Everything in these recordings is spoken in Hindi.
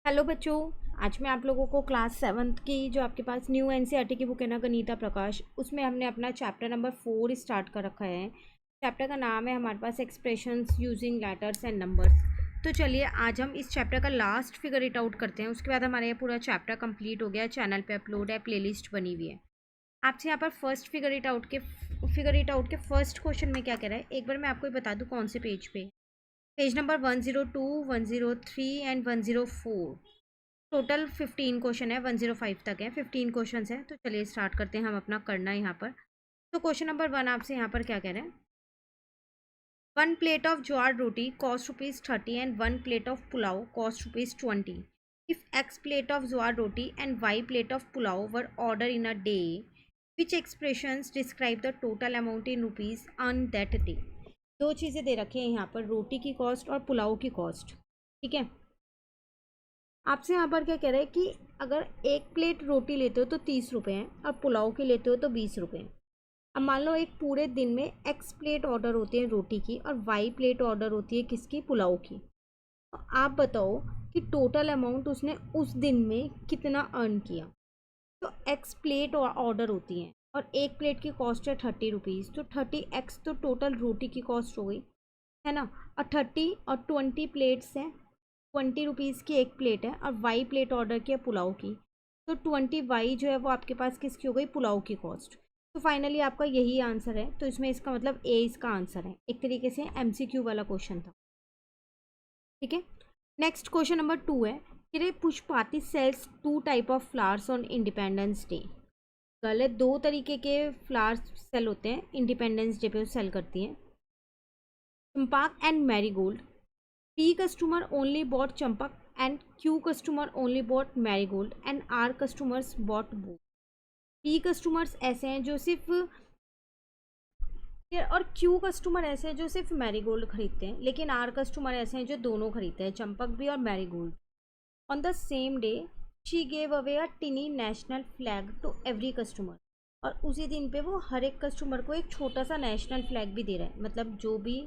हेलो बच्चों। आज मैं आप लोगों को क्लास 7th की जो आपके पास न्यू एनसीईआरटी की बुक है ना, गणिता प्रकाश, उसमें हमने अपना चैप्टर नंबर 4 स्टार्ट कर रखा है। चैप्टर का नाम है हमारे पास expressions using letters and numbers. तो चलिए आज हम इस चैप्टर का लास्ट फिगर इट आउट करते हैं। उसके बाद हमारा ये पूरा चैप्टर कंप्लीट हो गया। चैनल पे अपलोड है, प्लेलिस्ट बनी हुई है। आपसे यहाँ पर फिगर इट आउट के फर्स्ट क्वेश्चन में क्या कह रहा है, एक बार मैं आपको बता दूँ कौन से पेज पे। Page number 102, 103 and 104। Total 15 question है, 105 तक है, 15 क्वेश्चन है। तो चलिए स्टार्ट करते हैं हम अपना करना यहाँ पर। तो क्वेश्चन नंबर 1 आपसे यहाँ पर क्या कह रहे हैं, 1 plate of jowar roti cost ₹30 and 1 plate of pulao cost ₹20। If X plate of jowar roti and Y plate of pulao were order in a day, which expressions describe the total amount in rupees earn that day. दो चीज़ें दे रखी हैं यहाँ पर, रोटी की कॉस्ट और पुलाव की कॉस्ट। ठीक है, आपसे यहाँ पर क्या कह रहा है कि अगर 1 प्लेट रोटी लेते हो तो 30 रुपये हैं और पुलाव की लेते हो तो 20 रुपये हैं। अब मान लो एक पूरे दिन में X प्लेट ऑर्डर होती है रोटी की और Y प्लेट ऑर्डर होती है किसकी, पुलाव की। तो आप बताओ कि टोटल अमाउंट उसने उस दिन में कितना अर्न किया। तो X प्लेट ऑर्डर होती हैं और 1 प्लेट की कॉस्ट है ₹30, तो 30x तो टोटल रोटी की कॉस्ट हो गई, है ना। और 30 और 20 प्लेट्स हैं, ₹20 की 1 प्लेट है और वाई प्लेट ऑर्डर किया पुलाव की। तो 20 वाई जो है वो आपके पास किसकी हो गई, पुलाव की कॉस्ट। तो फाइनली आपका यही आंसर है। तो इसमें इसका मतलब ए इसका आंसर है। एक तरीके से MCQ वाला क्वेश्चन था। ठीक है, नेक्स्ट क्वेश्चन नंबर 2 है कि रे पुष्पाति sells 2 type of flowers on Independence Day. गलत, 2 तरीके के फ्लावर्स सेल होते हैं इंडिपेंडेंस डे पे, वो सेल करती हैं, चंपाक and marigold. P customer only bought champak and Q customer only bought marigold and R customers bought both। P customers ऐसे हैं जो सिर्फ और Q कस्टमर ऐसे हैं जो सिर्फ मैरीगोल्ड खरीदते हैं, लेकिन R कस्टमर ऐसे हैं जो दोनों खरीदते हैं, चंपक भी और marigold. On the same day she gave away a tiny national flag to every customer. और उसी दिन पे वो हर एक कस्टमर को एक छोटा सा नेशनल फ्लैग भी दे रहा है। मतलब जो भी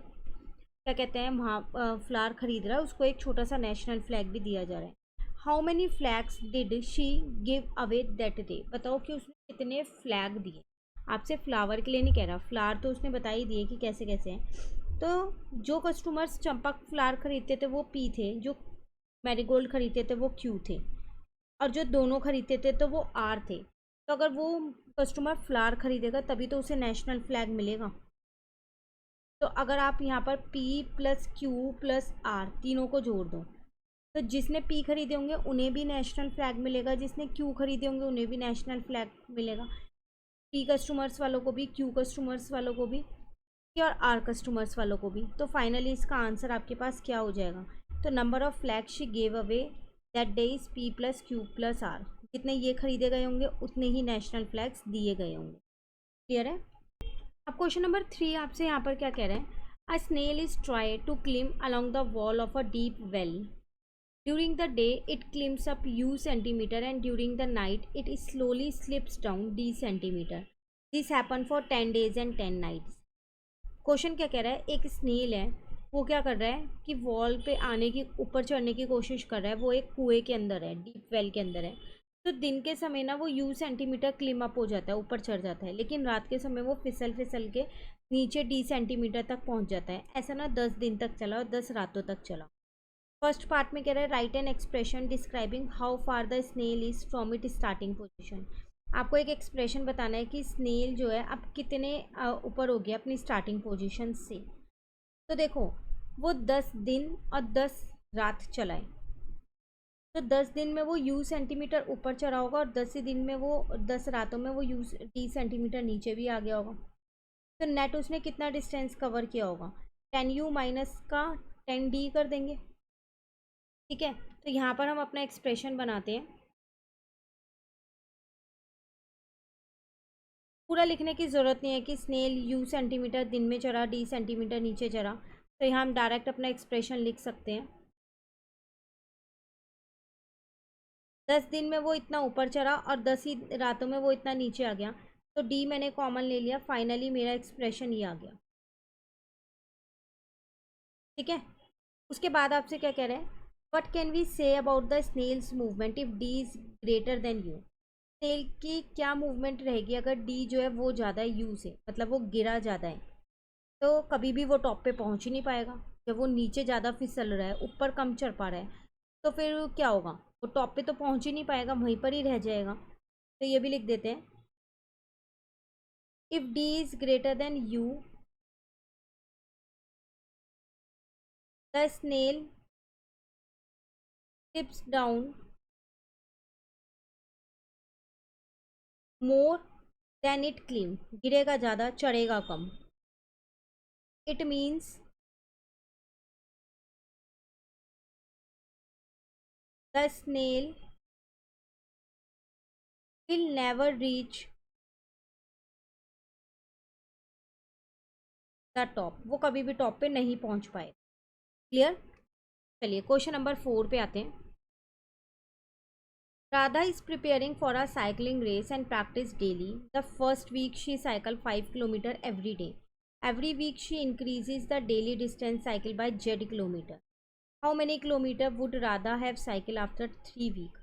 क्या कहते हैं वहाँ फ्लावर खरीद रहा है उसको एक छोटा सा नेशनल फ्लैग भी दिया जा रहा है। How many flags did she give away that day. बताओ कि उसने कितने फ्लैग दिए। आपसे फ्लावर के लिए नहीं कह रहा, फ्लावर तो उसने बता ही दिए कि कैसे कैसे हैं। तो जो कस्टमर्स चंपक फ्लावर खरीदते थे वो P थे, जो मैरीगोल्ड खरीदते थे वो Q थे, और जो दोनों खरीदते थे तो वो R थे। तो अगर वो कस्टमर फ्लावर खरीदेगा तभी तो उसे नेशनल फ्लैग मिलेगा। तो अगर आप यहाँ पर P plus Q plus R तीनों को जोड़ दो, तो जिसने P खरीदे होंगे उन्हें भी नेशनल फ्लैग मिलेगा, जिसने Q खरीदे होंगे उन्हें भी नेशनल फ्लैग मिलेगा। P कस्टमर्स वालों को भी, Q कस्टमर्स वालों को भी और R कस्टमर्स वालों को भी। तो फाइनली इसका आंसर आपके पास क्या हो जाएगा, तो number of flag she gave away that day is P plus Q plus R। जितने ये खरीदे गए होंगे उतने ही नेशनल फ्लैग्स दिए गए होंगे। क्लियर है। अब क्वेश्चन नंबर 3 आपसे यहाँ पर क्या कह रहे हैं, a snail is try to climb along the wall of a deep well. During the day it climbs up U cm and during the night it slowly slips down D cm। This happen for 10 days and 10 nights। Question क्या कह रहा है, एक स्नेल है, वो क्या कर रहा है कि वॉल पे आने की, ऊपर चढ़ने की कोशिश कर रहा है। वो एक कुएं के अंदर है, डीप वेल के अंदर है। तो दिन के समय ना वो U cm क्लिम अप हो जाता है, ऊपर चढ़ जाता है, लेकिन रात के समय वो फिसल फिसल के नीचे D cm तक पहुंच जाता है। ऐसा ना 10 दिन तक चला और 10 रातों तक चला। फर्स्ट पार्ट में कह रहा है write an expression describing how far the snail is from it starting position. आपको एक एक्सप्रेशन बताना है कि स्नेल जो है अब कितने ऊपर हो गया अपनी स्टार्टिंग पोजीशन से। तो देखो, वो 10 दिन और 10 रात चलाए, तो 10 दिन में वो U cm ऊपर चढ़ा होगा और 10 ही दिन में वो 10 रातों में वो D cm नीचे भी आ गया होगा। तो नेट उसने कितना डिस्टेंस कवर किया होगा, 10U माइनस का 10D कर देंगे। ठीक है, तो यहाँ पर हम अपना एक्सप्रेशन बनाते हैं। पूरा लिखने की ज़रूरत नहीं है कि स्नेल U cm दिन में चढ़ा, D cm नीचे चढ़ा। तो यहाँ हम डायरेक्ट अपना एक्सप्रेशन लिख सकते हैं। 10 दिन में वो इतना ऊपर चढ़ा और 10 ही रातों में वो इतना नीचे आ गया। तो D मैंने कॉमन ले लिया, फाइनली मेरा एक्सप्रेशन ये आ गया। ठीक है, उसके बाद आपसे क्या कह रहे हैं, what can we say about the snail's movement if D is greater than U. स्नेल की क्या मूवमेंट रहेगी अगर डी जो है वो ज़्यादा है यू से, मतलब वो गिरा ज़्यादा है, तो कभी भी वो टॉप पे पहुंच ही नहीं पाएगा। जब वो नीचे ज़्यादा फिसल रहा है, ऊपर कम चढ़ पा रहा है, तो फिर क्या होगा, वो टॉप पे तो पहुंच ही नहीं पाएगा, वहीं पर ही रह जाएगा। तो ये भी लिख देते हैं, if D is greater than U the snail tips down more than it climb, गिरेगा ज़्यादा चढ़ेगा कम। It means the snail will never reach the top, वो कभी भी टॉप पे नहीं पहुंच पाए। क्लियर। चलिए क्वेश्चन नंबर 4 पे आते हैं। Radha is preparing for a cycling race and practice daily. The first week she cycled 5 kilometers every day. Every week she increases the daily distance cycle by z kilometer. How many kilometers would Radha have cycled after 3 weeks?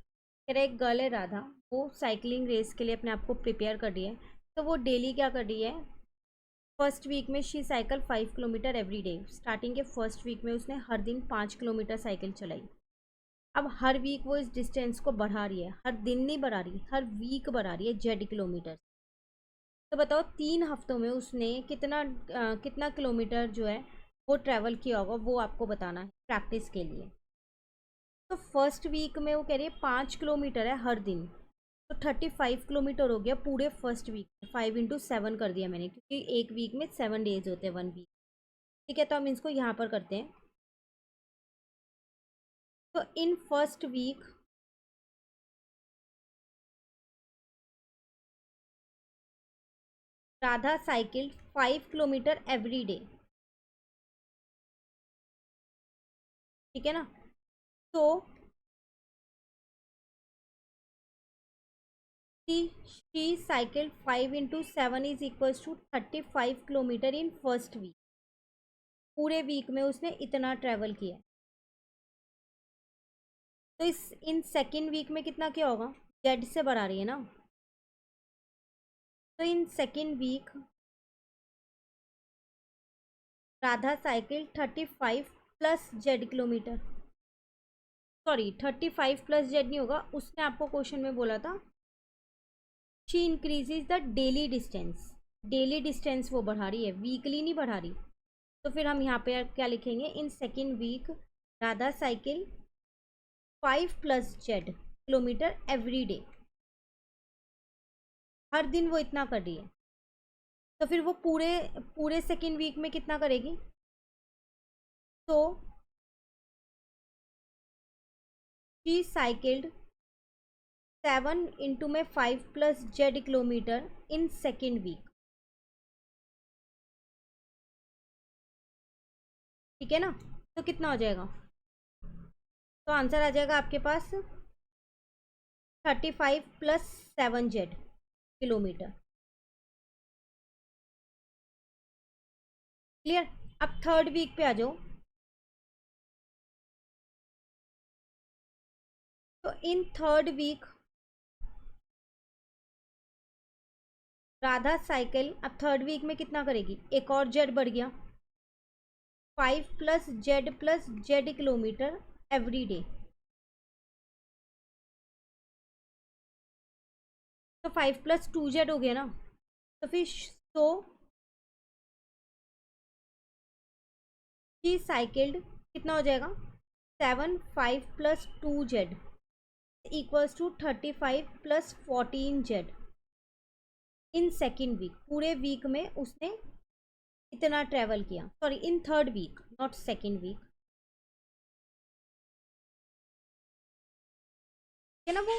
कह रहा एक गर्ल है राधा, वो साइकिलिंग रेस के लिए अपने आप को प्रिपेयर कर रही है। तो वो डेली क्या कर रही है, फर्स्ट वीक में she cycle 5 kilometre every day. Starting के फर्स्ट वीक में उसने हर दिन 5 किलोमीटर साइकिल चलाई। अब हर वीक वो इस डिस्टेंस को बढ़ा रही है, हर दिन नहीं बढ़ा रही, हर वीक बढ़ा रही है जेड किलोमीटर। तो बताओ 3 हफ्तों में उसने कितना किलोमीटर जो है वो ट्रैवल किया होगा, वो आपको बताना है प्रैक्टिस के लिए। तो फर्स्ट वीक में वो कह रही है 5 किलोमीटर है हर दिन, तो 35 किलोमीटर हो गया पूरे फर्स्ट वीक में। 5 × 7 कर दिया मैंने, क्योंकि एक वीक में 7 डेज होते हैं 1 वीक। ठीक है, तो हम इसको यहाँ पर करते हैं। तो in first week Radha cycle 5 kilometre every day. ठीक है ना। तो she cycle 5 × 7 is equals to 35 kilometre in first week. पूरे वीक में उसने इतना ट्रेवल किया। तो इस इन सेकेंड वीक में कितना क्या होगा, जेड से बढ़ा रही है ना। तो in second week Radha cycle 35 plus Z kilometre, sorry 35 plus Z नहीं होगा, उसने आपको क्वेश्चन में बोला था she increases the daily distance. Daily distance वो बढ़ा रही है, वीकली नहीं बढ़ा रही। तो फिर हम यहाँ पे क्या लिखेंगे, in second week Radha cycle 5 plus Z kilometre every day. हर दिन वो इतना कर रही है, तो फिर वो पूरे पूरे सेकेंड वीक में कितना करेगी। तो she cycled 7 × 5 plus Z kilometre in second week. ठीक है ना। तो कितना हो जाएगा, तो आंसर आ जाएगा आपके पास 35 प्लस 7 जेड किलोमीटर। क्लियर। अब थर्ड वीक पे आ जाओ। तो in third week Radha cycle अब थर्ड वीक में कितना करेगी, एक और जेड बढ़ गया, 5 plus Z kilometre every day. तो 5 + 2 जेड हो गया ना। तो फिर तो शी साइकिल्ड कितना हो जाएगा, 7 5 + 2 Z equals to 35 + 14 Z in second week. पूरे वीक में उसने इतना ट्रेवल किया, sorry in third week not second week. है ना। वो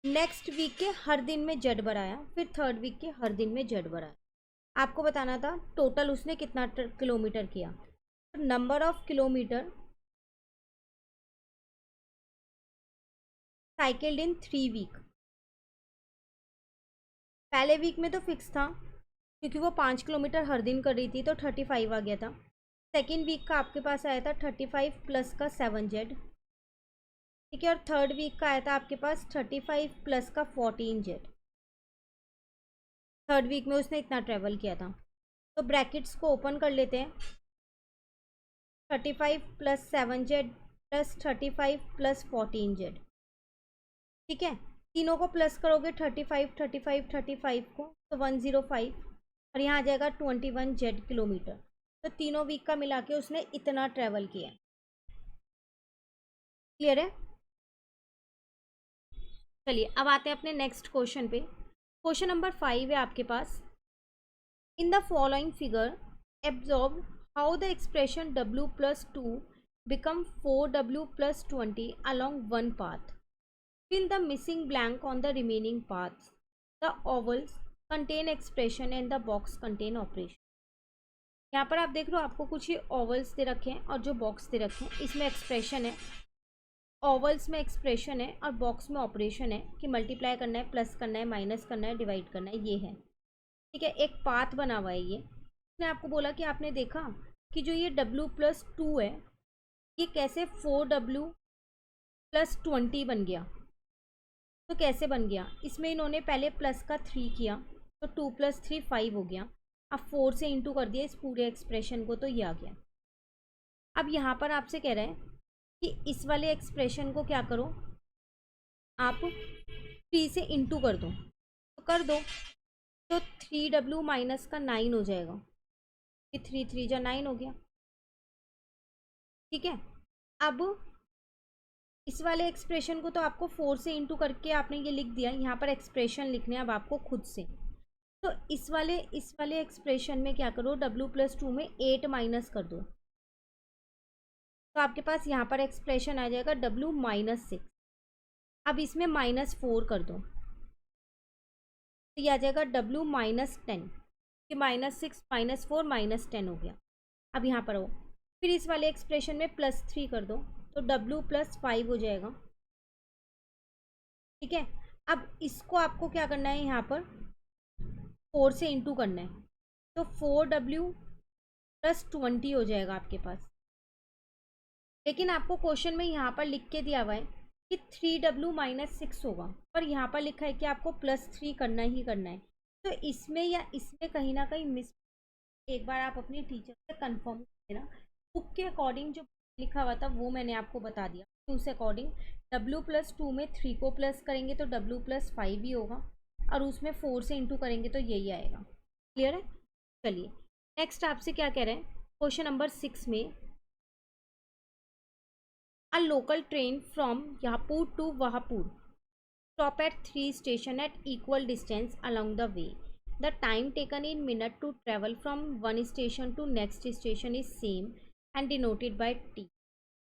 नेक्स्ट वीक के हर दिन में जेड बढ़ाया, फिर थर्ड वीक के हर दिन में जेड बढ़ाया। आपको बताना था टोटल उसने कितना किलोमीटर किया। तो number of kilometre cycled in 3 week. पहले वीक में तो फिक्स था, क्योंकि वो 5 किलोमीटर हर दिन कर रही थी, तो 35 आ गया था। सेकेंड वीक का आपके पास आया था 35 प्लस का 7 जेड। ठीक है, और थर्ड वीक का आया था आपके पास 35 प्लस का 14 जेड। थर्ड वीक में उसने इतना ट्रेवल किया था। तो ब्रैकेट्स को ओपन कर लेते हैं। 35 plus 7 Z plus 35 plus 14 Z. ठीक है, तीनों को प्लस करोगे 35 35 35 को तो 105, और यहाँ आ जाएगा 21 जेड किलोमीटर। तो तीनों वीक का मिला के उसने इतना ट्रेवल किया है। क्लियर है? चलिए अब आते हैं अपने नेक्स्ट क्वेश्चन पे। क्वेश्चन नंबर 5 है आपके पास। In the following figure observe how the expression w plus 2 become 4w plus 20 along one path. Fill the missing blank on the remaining paths. The ovals contain expression and the box contain operation. यहाँ पर आप देख रहे हो आपको कुछ ही ओवल्स दे रखे हैं और जो बॉक्स दे रखे हैं इसमें एक्सप्रेशन है, ओवल्स में एक्सप्रेशन है और बॉक्स में ऑपरेशन है कि मल्टीप्लाई करना है, प्लस करना है, माइनस करना है, डिवाइड करना है, ये है। ठीक है, एक पाथ बना हुआ है ये। इसने आपको बोला कि आपने देखा कि जो ये w प्लस 2 है ये कैसे 4w प्लस 20 बन गया। तो कैसे बन गया, इसमें इन्होंने पहले प्लस का 3 किया तो 2 प्लस 3 5 हो गया। अब 4 से इंटू कर दिया इस पूरे एक्सप्रेशन को तो ये आ गया। अब यहाँ पर आपसे कह रहे हैं कि इस वाले एक्सप्रेशन को क्या करो, आप 3 से इंटू कर दो। तो कर दो, तो 3w माइनस का 9 हो जाएगा। ये 3 3 जा 9 हो गया। ठीक है, अब इस वाले एक्सप्रेशन को तो आपको 4 से इंटू करके आपने ये लिख दिया। यहाँ पर एक्सप्रेशन लिखने अब आपको खुद से। तो इस वाले एक्सप्रेशन में क्या करो, w प्लस 2 में 8 माइनस कर दो। तो आपके पास यहाँ पर एक्सप्रेशन आ जाएगा w माइनस 6। अब इसमें माइनस 4 कर दो तो ये आ जाएगा w माइनस 10। कि माइनस 6 माइनस 4 माइनस 10 हो गया। अब यहाँ पर हो, फिर इस वाले एक्सप्रेशन में प्लस 3 कर दो तो w प्लस 5 हो जाएगा। ठीक है, अब इसको आपको क्या करना है, यहाँ पर 4 से इंटू करना है तो 4w प्लस 20 हो जाएगा आपके पास। लेकिन आपको क्वेश्चन में यहाँ पर लिख के दिया हुआ है कि 3w माइनस 6 होगा, पर यहाँ पर लिखा है कि आपको प्लस 3 करना ही करना है। तो इसमें या इसमें कहीं ना कहीं मिस, एक बार आप अपनी टीचर से कंफर्म कर देना। बुक के अकॉर्डिंग जो लिखा हुआ था वो मैंने आपको बता दिया कि उस अकॉर्डिंग w प्लस 2 में 3 को प्लस करेंगे तो w प्लस 5 ही होगा, और उसमें 4 से इंटू करेंगे तो यही आएगा। क्लियर है? चलिए नेक्स्ट आपसे क्या कह रहे हैं क्वेश्चन नंबर 6 में। A local train from Yapur to Wahapur stop at 3 stations at equal distance along the way. The time taken in minute to travel from one station to next station is same and denoted by T.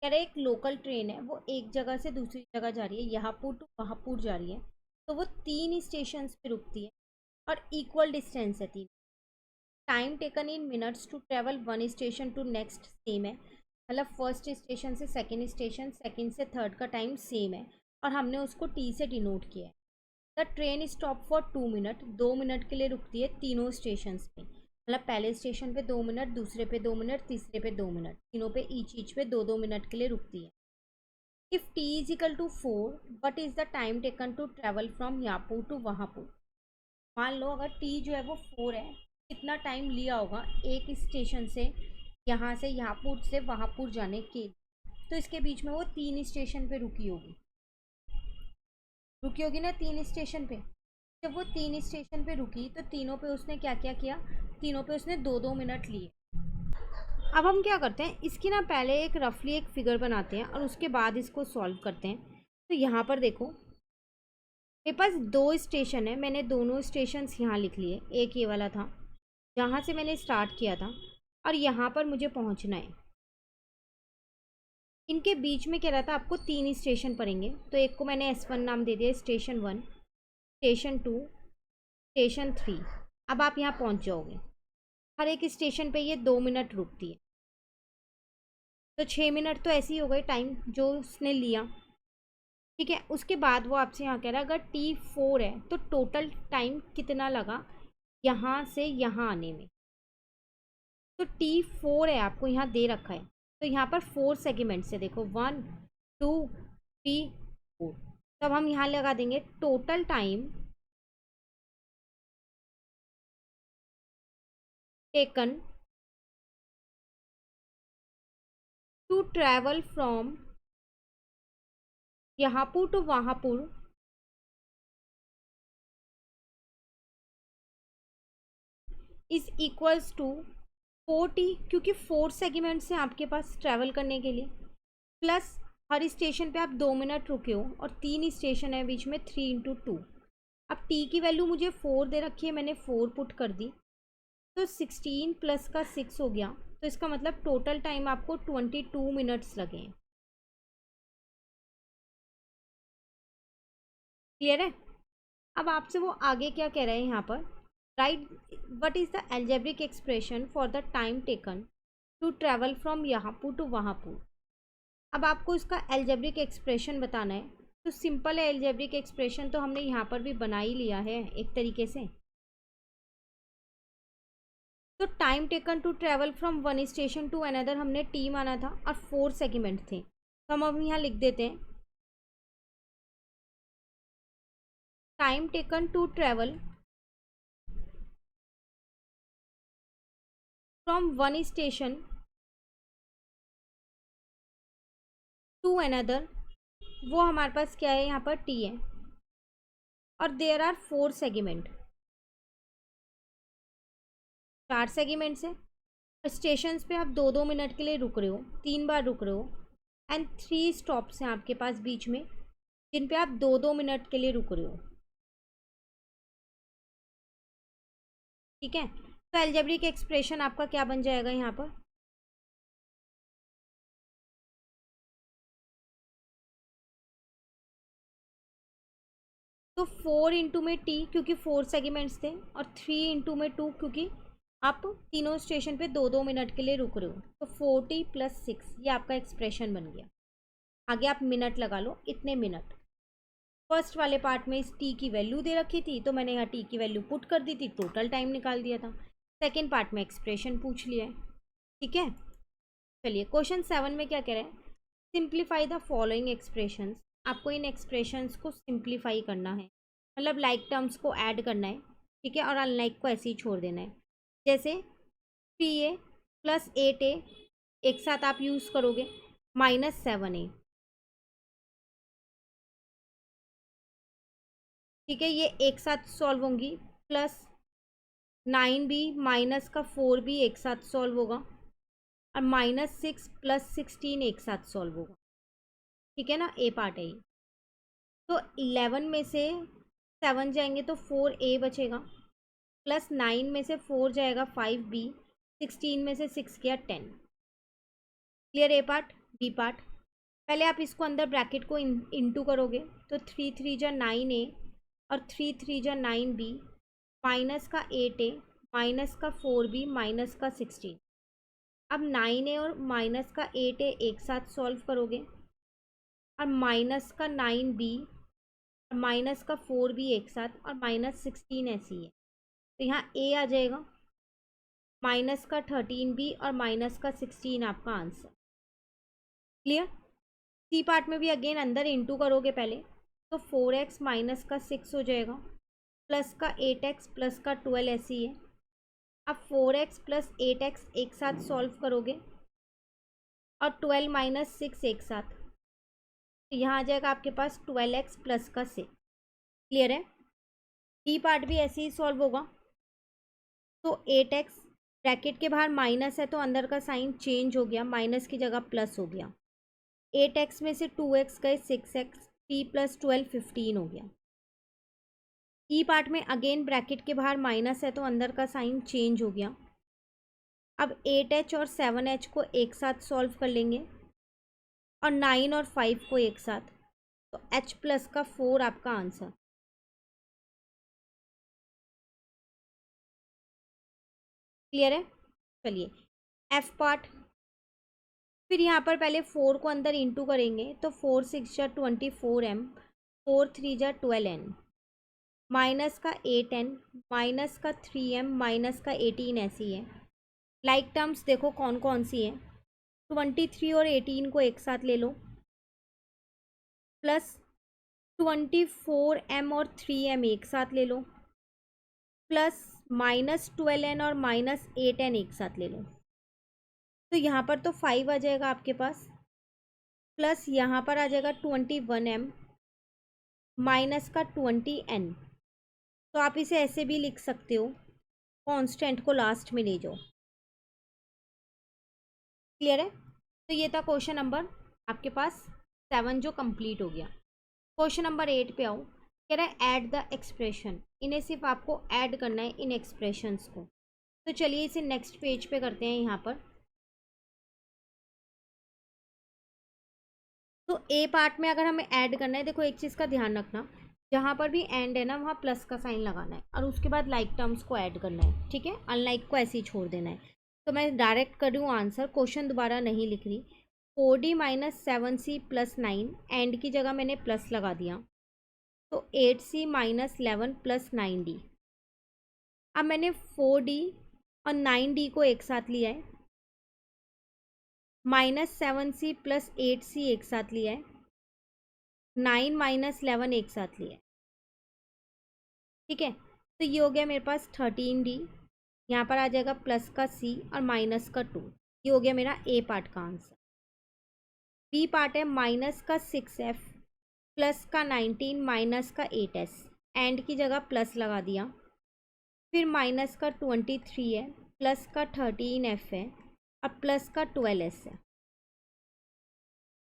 कह रहे एक लोकल ट्रेन है, वो एक जगह से दूसरी जगह जा रही है, यहाँपुर टू वहाँपुर जा रही है। तो वो 3 स्टेशन पे रुकती है और इक्वल डिस्टेंस है 3। Time taken in minutes to travel one station to next same है, मतलब फर्स्ट स्टेशन से सेकंड स्टेशन, सेकंड से थर्ड का टाइम सेम है और हमने उसको टी से डिनोट किया है। The train stop for 2 minute, 2 minute के लिए रुकती है तीनों स्टेशन पे, मतलब पहले स्टेशन पे 2 मिनट, दूसरे पे 2 मिनट, तीसरे पे 2 मिनट, तीनों पे ईच पे 2-2 मिनट के लिए रुकती है। If T is equal to 4 what is the time taken to travel from यापुर टू वहाँपुर। मान लो अगर टी जो है वो 4 है, कितना टाइम लिया होगा एक स्टेशन से, यहाँ से यहाँपुर से वहाँपुर जाने के, तो इसके बीच में वो 3 स्टेशन पे रुकी होगी ना, 3 स्टेशन पे। जब वो 3 स्टेशन पे रुकी तो तीनों पे उसने क्या क्या किया, तीनों पे उसने 2-2 मिनट लिए। अब हम क्या करते हैं, इसकी ना पहले एक रफली एक फिगर बनाते हैं और उसके बाद इसको सॉल्व करते हैं। तो यहाँ पर देखो मेरे पास 2 स्टेशन है, मैंने दोनों स्टेशंस यहाँ लिख लिए। एक ये वाला था जहाँ से मैंने स्टार्ट किया था और यहाँ पर मुझे पहुँचना है। इनके बीच में क्या रहता है, आपको 3 स्टेशन पड़ेंगे। तो एक को मैंने S1 नाम दे दिया, स्टेशन 1, स्टेशन 2, स्टेशन 3। अब आप यहाँ पहुँच जाओगे। हर एक स्टेशन पे ये 2 मिनट रुकती है, तो 6 मिनट तो ऐसे ही हो गए टाइम जो उसने लिया। ठीक है, उसके बाद वो आपसे यहाँ कह रहा है अगर T4 है तो टोटल टाइम कितना लगा यहाँ से यहाँ आने में। तो T4 है, आपको यहाँ दे रखा है। तो यहाँ पर 4 सेगमेंट से देखो 1 2 3 4। तब हम यहाँ लगा देंगे total time taken to travel from यहाँपुर टू वहाँपुर इज इक्वल्स टू 4t, क्योंकि 4 सेगमेंट्स हैं आपके पास ट्रैवल करने के लिए, प्लस हर स्टेशन पे आप 2 मिनट रुके हो और 3 स्टेशन है बीच में, 3 × 2। अब t की वैल्यू मुझे 4 दे रखी है, मैंने 4 पुट कर दी, तो 16 प्लस का 6 हो गया। तो इसका मतलब टोटल टाइम आपको 22 मिनट्स लगे हैं। क्लियर है? अब आपसे वो आगे क्या कह रहे हैं यहाँ पर, right what is the algebraic expression for the time taken to travel from यहाँपुर टू वहाँपुर। अब आपको इसका एल्जेब्रिक एक्सप्रेशन बताना है। तो सिंपल है, एल्जेब्रिक एक्सप्रेशन तो हमने यहाँ पर भी बना ही लिया है एक तरीके से। तो time taken to travel from one station to another हमने टी माना था और 4 सेगमेंट थे, तो हम अब यहाँ लिख देते हैं time taken to travel from one station to another, वो हमारे पास क्या है यहाँ पर टी है, और देयर आर 4 सेगमेंट, 4 सेगमेंट्स है। स्टेशन पे आप 2-2 मिनट के लिए रुक रहे हो, 3 बार रुक रहे हो, एंड 3 स्टॉप्स हैं आपके पास बीच में जिन पे आप 2-2 मिनट के लिए रुक रहे हो। ठीक है, तो एल्जेब्रिक एक्सप्रेशन आपका क्या बन जाएगा यहाँ पर, तो 4 इंटू में टी क्योंकि 4 सेगमेंट्स थे, और 3 इंटू में 2 क्योंकि आप तीनों स्टेशन पे 2-2 मिनट के लिए रुक रहे हो, तो 4t + 6 ये आपका एक्सप्रेशन बन गया। आगे आप मिनट लगा लो, इतने मिनट। फर्स्ट वाले पार्ट में इस टी की वैल्यू दे रखी थी तो मैंने यहाँ टी की वैल्यू पुट कर दी थी, टोटल टाइम निकाल दिया था। सेकेंड पार्ट में एक्सप्रेशन पूछ लिया है। ठीक है, चलिए क्वेश्चन 7 में क्या कह रहे हैं, सिंप्लीफाई द फॉलोइंग एक्सप्रेशंस। आपको इन एक्सप्रेशंस को सिंप्लीफाई करना है, मतलब लाइक टर्म्स को ऐड करना है। ठीक है, और अनलाइक को ऐसे ही छोड़ देना है। जैसे 3a + 8a एक साथ आप यूज़ करोगे, -7a। ठीक है, ये एक साथ सॉल्व होंगी, प्लस 9b -4 भी एक साथ सॉल्व होगा, और -6 + 16 एक साथ सॉल्व होगा। ठीक है ना, ए पार्ट है ये। तो 11 में से 7 जाएंगे तो 4a बचेगा, प्लस 9 में से 4 जाएगा 5b, 16 में से 6 गया 10। Clear A part. B part, पहले आप इसको अंदर ब्रैकेट को इंटू करोगे, तो 3 3 जा 9a और 3 3 जा 9b, माइनस का 8a, माइनस का 4b, माइनस का 16। अब 9a और माइनस का 8a एक साथ सॉल्व करोगे, और माइनस का 9b और माइनस का 4b एक साथ, और -16 ऐसी है, तो यहाँ a आ जाएगा, माइनस का 13b और माइनस का 16 आपका आंसर। क्लियर। सी पार्ट में भी अगेन अंदर इंटू करोगे पहले, तो 4x माइनस का 6 हो जाएगा, प्लस का 8x प्लस का 12 ऐसी है। अब 4x + 8x एक साथ सॉल्व करोगे, और 12 - 6 एक साथ, तो यहाँ आ जाएगा आपके पास 12x प्लस का 6। क्लियर है। डी पार्ट भी ऐसे ही सॉल्व होगा, तो 8x ब्रैकेट के बाहर माइनस है तो अंदर का साइन चेंज हो गया, माइनस की जगह प्लस हो गया। 8x में से 2x गए 6x, t + 12 15 हो गया। ई पार्ट में अगेन ब्रैकेट के बाहर माइनस है तो अंदर का साइन चेंज हो गया। अब 8h और 7h को एक साथ सॉल्व कर लेंगे, और 9 और 5 को एक साथ, तो h + का 4 आपका आंसर। क्लियर है। चलिए एफ पार्ट, फिर यहाँ पर पहले 4 को अंदर इंटू करेंगे, तो 4 6 जा 24m, 4 3 जा 12n, माइनस का 8n, माइनस का 3m, माइनस का 18 ऐसी है। लाइक टर्म्स देखो कौन कौन सी है, 23 और 18 को एक साथ ले लो, प्लस 24m और 3m एक साथ ले लो, प्लस -12n और -8n एक साथ ले लो। तो यहाँ पर तो 5 आ जाएगा आपके पास, प्लस यहाँ पर आ जाएगा 21m माइनस का 20n। तो आप इसे ऐसे भी लिख सकते हो, कांस्टेंट को लास्ट में ले जाओ। क्लियर है? तो ये था क्वेश्चन नंबर आपके पास 7 जो कंप्लीट हो गया। क्वेश्चन नंबर 8 पे आओ। कह रहा है ऐड द एक्सप्रेशन, इन्हें सिर्फ आपको ऐड करना है इन एक्सप्रेशंस को। तो चलिए इसे नेक्स्ट पेज पे करते हैं यहाँ पर। तो ए पार्ट में अगर हमें ऐड करना है, देखो एक चीज़ का ध्यान रखना, जहाँ पर भी एंड है ना वहाँ प्लस का साइन लगाना है और उसके बाद लाइक टर्म्स को ऐड करना है, ठीक है? अनलाइक को ऐसे ही छोड़ देना है। तो मैं डायरेक्ट कर रही हूँ आंसर, क्वेश्चन दोबारा नहीं लिख रही। 4D - 7C + 9, एंड की जगह मैंने प्लस लगा दिया, तो 8C - 11 + 9D। अब मैंने 4D और 9D को एक साथ लिया है, -7C + 8C एक साथ लिया है, 9 - 11 एक साथ लिया है, ठीक है? तो ये हो गया मेरे पास 13D। यहाँ पर आ जाएगा प्लस का C और माइनस का 2। ये हो गया मेरा ए पार्ट का आंसर। बी पार्ट है माइनस का 6F प्लस का 19 माइनस का 8S, एंड की जगह प्लस लगा दिया, फिर माइनस का 23 है, प्लस का 13F है, अब प्लस का 12S है।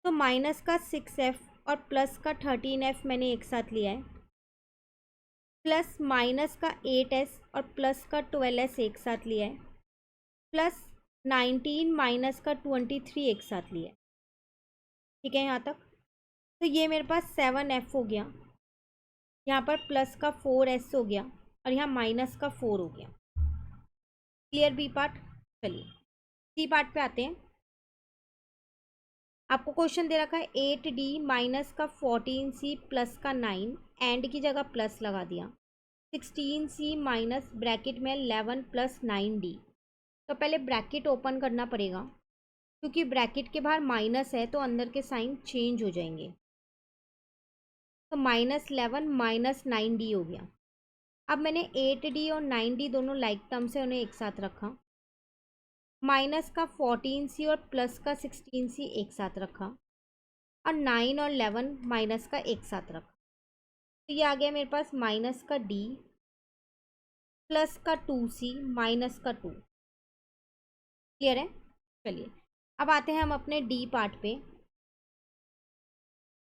तो माइनस का 6F और प्लस का 13F मैंने एक साथ लिया है, प्लस माइनस का 8S और प्लस का 12S एक साथ लिया है, प्लस 19 माइनस का 23 एक साथ लिया है, ठीक है यहाँ तक? तो ये मेरे पास 7F हो गया, यहाँ पर प्लस का 4S हो गया और यहाँ माइनस का 4 हो गया। Clear B part? चलिए सी पार्ट पे आते हैं। आपको क्वेश्चन दे रखा है 8D माइनस का 14C प्लस का 9, एंड की जगह प्लस लगा दिया, 16C माइनस ब्रैकेट में 11 + 9D। तो पहले ब्रैकेट ओपन करना पड़ेगा, क्योंकि ब्रैकेट के बाहर माइनस है तो अंदर के साइन चेंज हो जाएंगे। तो -11 - 9D हो गया। अब मैंने 8D और 9D दोनों लाइक टर्म से उन्हें एक साथ रखा, माइनस का 14C और प्लस का 16C एक साथ रखा, और 9 और 11 माइनस का एक साथ रखा। तो ये आ गया मेरे पास माइनस का D प्लस का 2C माइनस का 2। क्लियर है? चलिए अब आते हैं हम अपने डी पार्ट पे।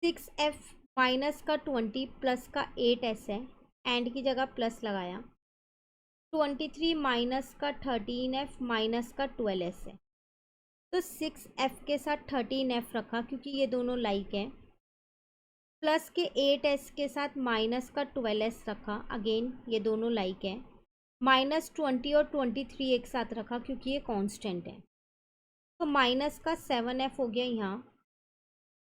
6F माइनस का 20 प्लस का 8S है, एंड की जगह प्लस लगाया, 23 माइनस का 13F माइनस का 12S है। तो 6F के साथ 13F रखा क्योंकि ये दोनों लाइक हैं, प्लस के 8S के साथ माइनस का 12S रखा, अगेन ये दोनों लाइक हैं, -20 और 23 एक साथ रखा क्योंकि ये कांस्टेंट है। तो माइनस का 7F हो गया यहाँ,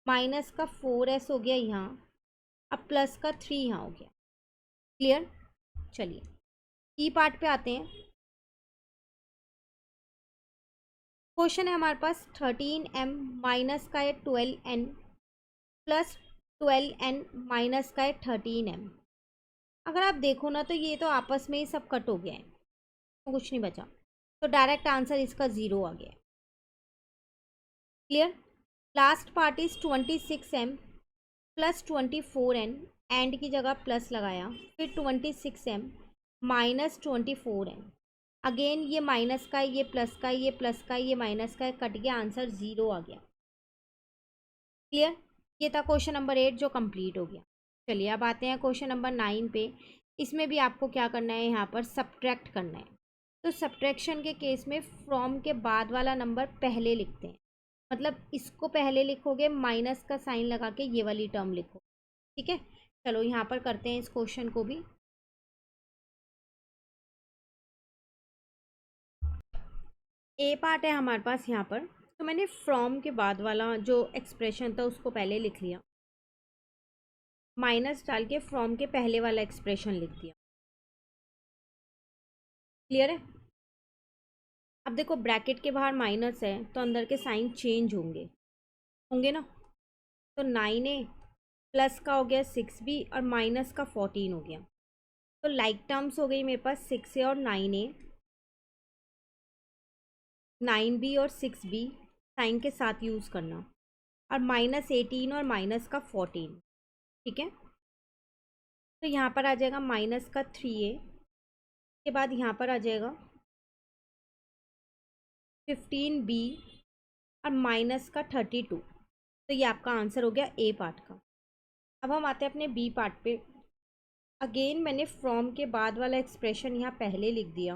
माइनस का 4S हो गया यहाँ, अब प्लस का 3 यहाँ हो गया। क्लियर? चलिए ई पार्ट पे आते हैं। क्वेश्चन है हमारे पास 13M माइनस का है 12N प्लस 12N माइनस का है 13M। अगर आप देखो ना तो ये तो आपस में ही सब कट हो गया है, तो कुछ नहीं बचा, तो डायरेक्ट आंसर इसका 0 आ गया। Clear? Last part is 26M plus 24N, and की जगह प्लस लगाया, फिर 26M माइनस 24N, अगेन ये माइनस का है, ये प्लस का है, ये प्लस का है, ये माइनस का है, कट गया, आंसर 0 आ गया। क्लियर? ये था क्वेश्चन नंबर 8 जो कंप्लीट हो गया। चलिए अब आते हैं क्वेश्चन नंबर 9 पे। इसमें भी आपको क्या करना है, यहाँ पर सब्ट्रैक्ट करना है। तो सब्ट्रैक्शन के केस में फ्रॉम के बाद वाला नंबर पहले लिखते हैं, मतलब इसको पहले लिखोगे, माइनस का साइन लगा के ये वाली टर्म लिखो, ठीक है? चलो यहाँ पर करते हैं इस क्वेश्चन को भी। ए पार्ट है हमारे पास यहाँ पर, तो मैंने फ्रॉम के बाद वाला जो एक्सप्रेशन था उसको पहले लिख लिया, माइनस डाल के फ्रॉम के पहले वाला एक्सप्रेशन लिख दिया। क्लियर है? अब देखो ब्रैकेट के बाहर माइनस है तो अंदर के साइन चेंज होंगे होंगे ना। तो 9A प्लस का हो गया 6b और माइनस का 14 हो गया। तो लाइक टर्म्स हो गई मेरे पास 6a और 9a, 9b और 6b साइन के साथ यूज़ करना, और -18 और माइनस का 14। ठीक है, तो यहाँ पर आ जाएगा माइनस का 3a, के बाद यहाँ पर आ जाएगा 15b और माइनस का 32। तो ये आपका आंसर हो गया ए पार्ट का। अब हम आते हैं अपने बी पार्ट पे। अगेन मैंने फ्रॉम के बाद वाला एक्सप्रेशन यहाँ पहले लिख दिया,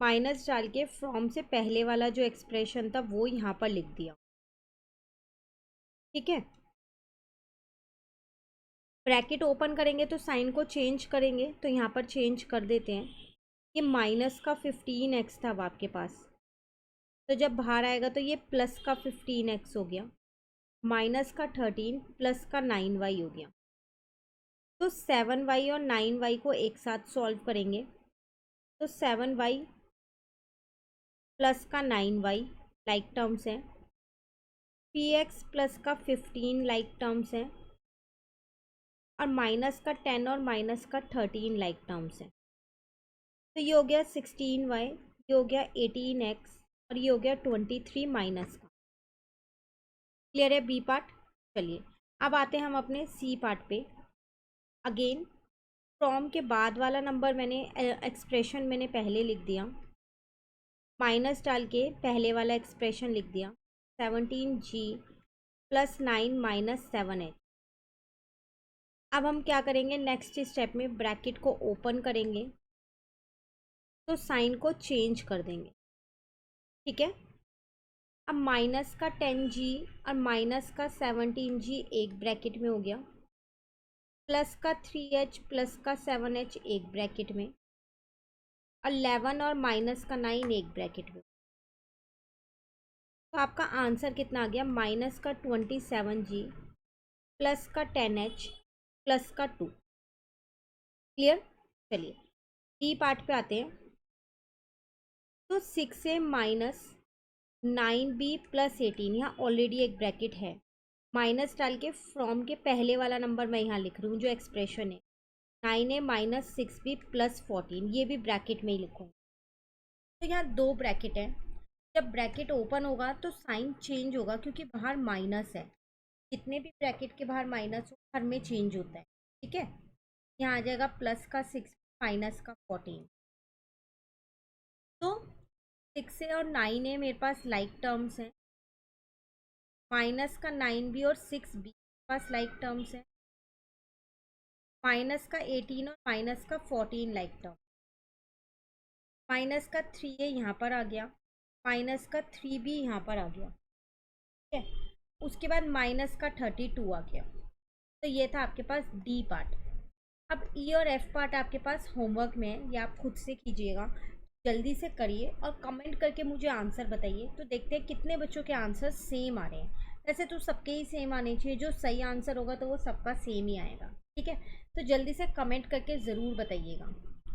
माइनस डाल के फ्रॉम से पहले वाला जो एक्सप्रेशन था वो यहाँ पर लिख दिया। ठीक है, ब्रैकेट ओपन करेंगे तो साइन को चेंज करेंगे, तो यहाँ पर चेंज कर देते हैं। ये माइनस का 15x था अब आपके पास, तो जब बाहर आएगा तो ये प्लस का 15x हो गया, माइनस का 13 प्लस का 9y हो गया। तो 7y और 9y को एक साथ सॉल्व करेंगे, तो 7y प्लस का 9y लाइक टर्म्स है, px प्लस का 15 लाइक टर्म्स है, और माइनस का 10 और माइनस का 13 लाइक टर्म्स है। तो ये हो गया 16y, ये हो गया 18x, और ये हो गया 23 माइनस का। क्लियर है बी पार्ट। चलिए अब आते हैं हम अपने सी पार्ट पे। अगेन फ्रॉम के बाद वाला नंबर मैंने एक्सप्रेशन मैंने पहले लिख दिया, माइनस डाल के पहले वाला एक्सप्रेशन लिख दिया, 17g प्लस 9 माइनस 7h। अब हम क्या करेंगे, नेक्स्ट स्टेप में ब्रैकेट को ओपन करेंगे तो साइन को चेंज कर देंगे। ठीक है, अब माइनस का 10g और माइनस का 17g एक ब्रैकेट में हो गया, प्लस का 3h प्लस का 7h एक ब्रैकेट में, और 11 और माइनस का 9 एक ब्रैकेट में। तो आपका आंसर कितना आ गया, माइनस का 27g प्लस का 10h प्लस का 2। क्लियर। चलिए डी पार्ट पे आते हैं। तो 6a माइनस 9b प्लस 18, यहाँ ऑलरेडी एक ब्रैकेट है, माइनस डाल के फ्रॉम के पहले वाला नंबर मैं यहाँ लिख रही हूँ जो एक्सप्रेशन है, 9a माइनस 6b प्लस 14, ये भी ब्रैकेट में ही लिखूँगी। तो यहाँ दो ब्रैकेट है, जब ब्रैकेट ओपन होगा तो साइन चेंज होगा क्योंकि बाहर माइनस है, जितने भी ब्रैकेट के बाहर माइनस हो हर में चेंज होता है। ठीक है, यहाँ आ जाएगा प्लस का 6 माइनस का 14। तो 6a और 9a मेरे पास लाइक टर्म्स हैं, माइनस का 9b और 6b मेरे पास लाइक टर्म्स हैं, माइनस का 18 और माइनस का 14 लाइक टर्म, माइनस का 3a यहाँ पर आ गया, माइनस का 3b यहाँ पर आ गया। ठीक है, उसके बाद माइनस का 32 आ गया। तो ये था आपके पास डी पार्ट। अब ई और एफ पार्ट आपके पास होमवर्क में है, ये आप खुद से कीजिएगा, जल्दी से करिए और कमेंट करके मुझे आंसर बताइए। तो देखते हैं कितने बच्चों के आंसर सेम आ रहे हैं। वैसे तो सबके ही सेम आने चाहिए, जो सही आंसर होगा तो वो सबका सेम ही आएगा। ठीक है, तो जल्दी से कमेंट करके ज़रूर बताइएगा।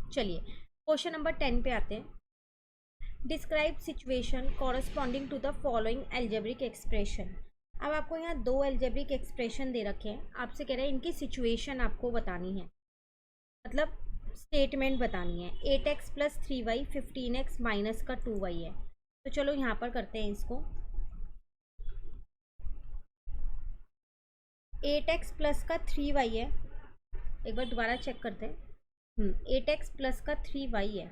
चलिए क्वेश्चन नंबर 10 पे आते हैं। Describe situation corresponding to the following algebraic expression. अब आपको यहाँ दो एल्जेब्रिक एक्सप्रेशन दे रखे हैं, आपसे कह रहे हैं इनकी सिचुएशन आपको बतानी है, मतलब स्टेटमेंट बतानी है। 8x plus 3y 15x minus का 2y है। तो चलो यहाँ पर करते हैं इसको। 8x प्लस का 3y है, एक बार दोबारा चेक करते हैं। 8x प्लस का 3y है।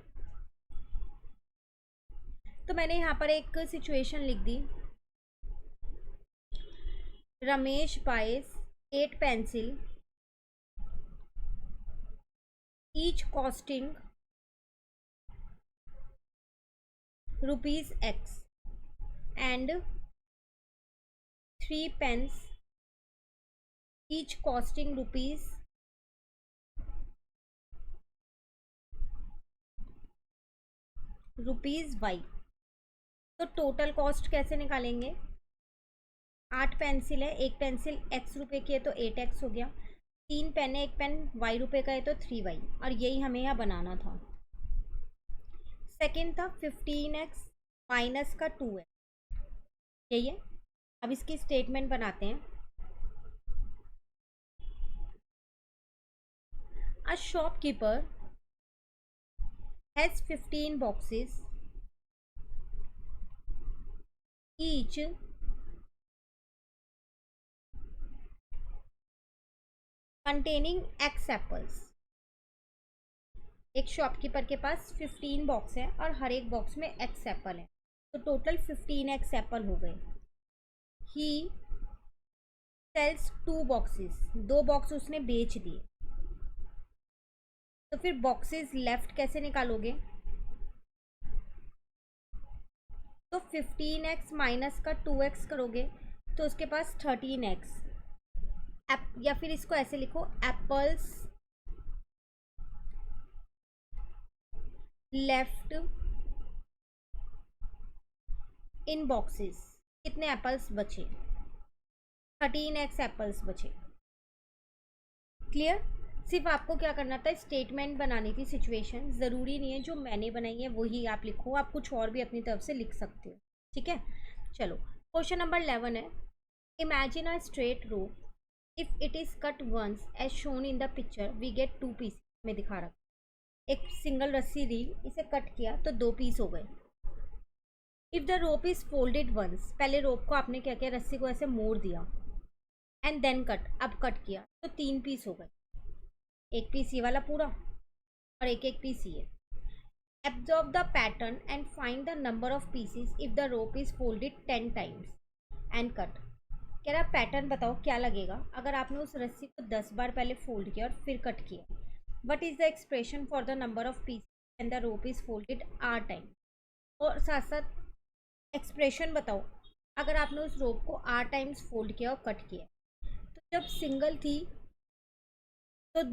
तो मैंने यहाँ पर एक सिचुएशन लिख दी, रमेश बाइस 8 pencil each costing rupees x and 3 pens each costing rupees y। तो टोटल कॉस्ट कैसे निकालेंगे, 8 पेंसिल है, एक पेंसिल x रुपए की है तो 8x हो गया, 3 पेन है, एक पेन y रुपए का है तो 3y, और यही हमें यहाँ बनाना था। सेकंड था 15x माइनस का 2 है, यही है। अब इसकी स्टेटमेंट बनाते हैं। Shopkeeper has 15 boxes each containing x apples. एक शॉपकीपर के पास 15 बॉक्स है और हर एक बॉक्स में एक्स एप्पल है, तो टोटल 15 एक्स एप्पल हो गए। ही सेल्स 2 बॉक्सेस, 2 बॉक्स उसने बेच दिए। तो फिर बॉक्सेस लेफ्ट कैसे निकालोगे? तो 15x माइनस का 2x करोगे तो उसके पास 13x। या फिर इसको ऐसे लिखो, एप्पल्स लेफ्ट इन बॉक्सेस। कितने एप्पल्स बचे? 13x एप्पल्स बचे। क्लियर? सिर्फ आपको क्या करना था, स्टेटमेंट बनानी थी, सिचुएशन। ज़रूरी नहीं है जो मैंने बनाई है वही आप लिखो, आप कुछ और भी अपनी तरफ से लिख सकते हो। ठीक है, चलो क्वेश्चन नंबर 11 है, imagine a straight row, if it is cut once as shown in the picture we get 2 piece. में दिखा रखा एक सिंगल रस्सी ली, इसे कट किया तो 2 पीस हो गए। If the rope is folded once, पहले रोप को आपने क्या किया, रस्सी को ऐसे मोड़ दिया, एंड देन कट, अब कट किया तो 3 पीस हो गए। एक पीस ये वाला पूरा और एक एक पीस ये। Absorb the pattern and find the number of pieces if the rope is folded 10 times and cut। कह रहा पैटर्न बताओ क्या लगेगा अगर आपने उस रस्सी को 10 बार पहले फोल्ड किया और फिर कट किया। What is the expression for the number of pieces when the rope is folded r time। और साथ साथ एक्सप्रेशन बताओ अगर आपने उस रोप को r टाइम्स फोल्ड किया और कट किया। तो जब सिंगल थी तो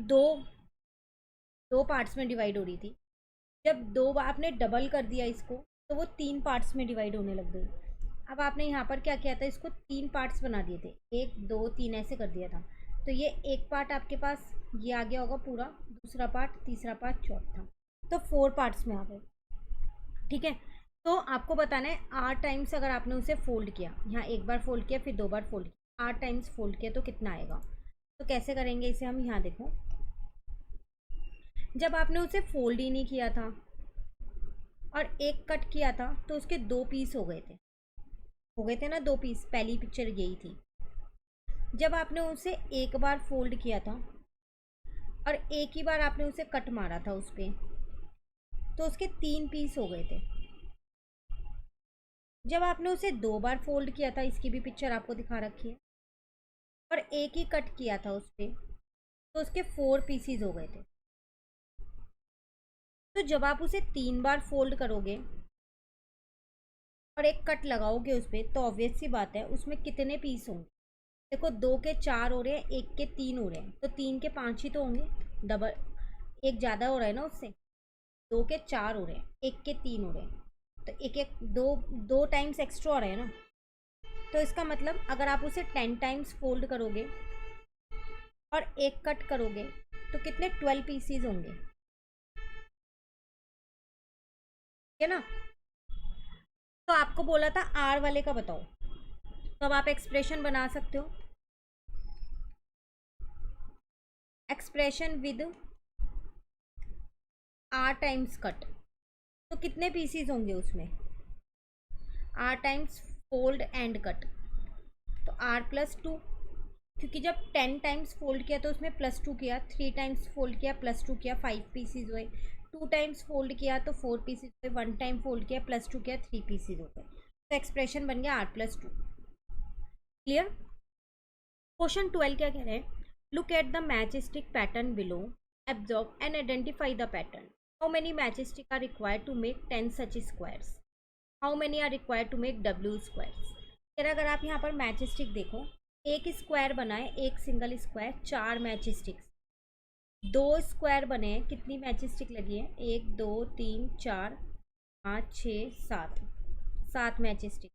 दो पार्ट्स में डिवाइड हो रही थी, जब 2 बार आपने डबल कर दिया इसको तो वो 3 पार्ट्स में डिवाइड होने लग गई। अब आपने यहाँ पर क्या किया था, इसको 3 पार्ट्स बना दिए थे, 1 2 3 ऐसे कर दिया था। तो ये एक पार्ट आपके पास ये आ गया होगा पूरा, दूसरा पार्ट, तीसरा पार्ट, चौथा, तो 4 पार्ट्स में आ गए। ठीक है, तो आपको बताना है r टाइम्स अगर आपने उसे फोल्ड किया, यहाँ एक बार फोल्ड किया फिर 2 बार फोल्ड किया, r टाइम्स फोल्ड किया तो कितना आएगा। तो कैसे करेंगे इसे हम, यहाँ देखो, जब आपने उसे फोल्ड ही नहीं किया था और एक कट किया था तो उसके 2 पीस हो गए थे ना, 2 पीस। पहली पिक्चर यही थी। जब आपने उसे एक बार फोल्ड किया था और एक ही बार आपने उसे कट मारा था उस पर, तो उसके 3 पीस हो गए थे। जब आपने उसे 2 बार फोल्ड किया था, इसकी भी पिक्चर आपको दिखा रखी है, और एक ही कट किया था उस पर, तो उसके 4 पीसीज हो गए थे। तो जब आप उसे 3 बार फोल्ड करोगे और एक कट लगाओगे उस पर, तो ऑब्वियस सी बात है उसमें कितने पीस होंगे। देखो 2 के 4 हो रहे हैं, 1 के 3 हो रहे हैं, तो 3 के 5 ही तो होंगे। डबल, एक ज़्यादा हो रहा है ना उससे, 2 के 4 हो रहे हैं, 1 के 3 हो रहे हैं, तो एक एक दो टाइम्स एक्स्ट्रा हो रहे हैं ना। तो इसका मतलब अगर आप उसे 10 टाइम्स फोल्ड करोगे और एक कट करोगे तो कितने 12 पीसीज होंगे, है ना। तो आपको बोला था आर वाले का बताओ, तो अब आप एक्सप्रेशन बना सकते हो, expression with R times cut. तो कितने पीसीज होंगे उसमें, R times fold and cut, तो आर प्लस 2, क्योंकि जब 10 टाइम्स फोल्ड किया तो उसमें +2 किया, 3 टाइम्स फोल्ड किया +2 किया, 5 पीसीज हुए, 2 टाइम्स फोल्ड किया तो 4 पीसीज हुए, 1 टाइम फोल्ड किया +2 किया, 3 पीसीज हो गए। तो एक्सप्रेशन बन गया r+2। क्लियर? क्वेश्चन 12 क्या कह रहे हैं, look at the match stick pattern below, absorb and identify the pattern. How many match stick are required to make 10 such squares, how many are required to make W squares. फिर अगर आप यहाँ पर मैच स्टिक देखो, एक स्क्वायर बना है, एक single square, 4 match sticks. 2 square बने हैं, कितनी मैच स्टिक लगी है, 1 2 3 4 5 6 7, 7 मैच स्टिक।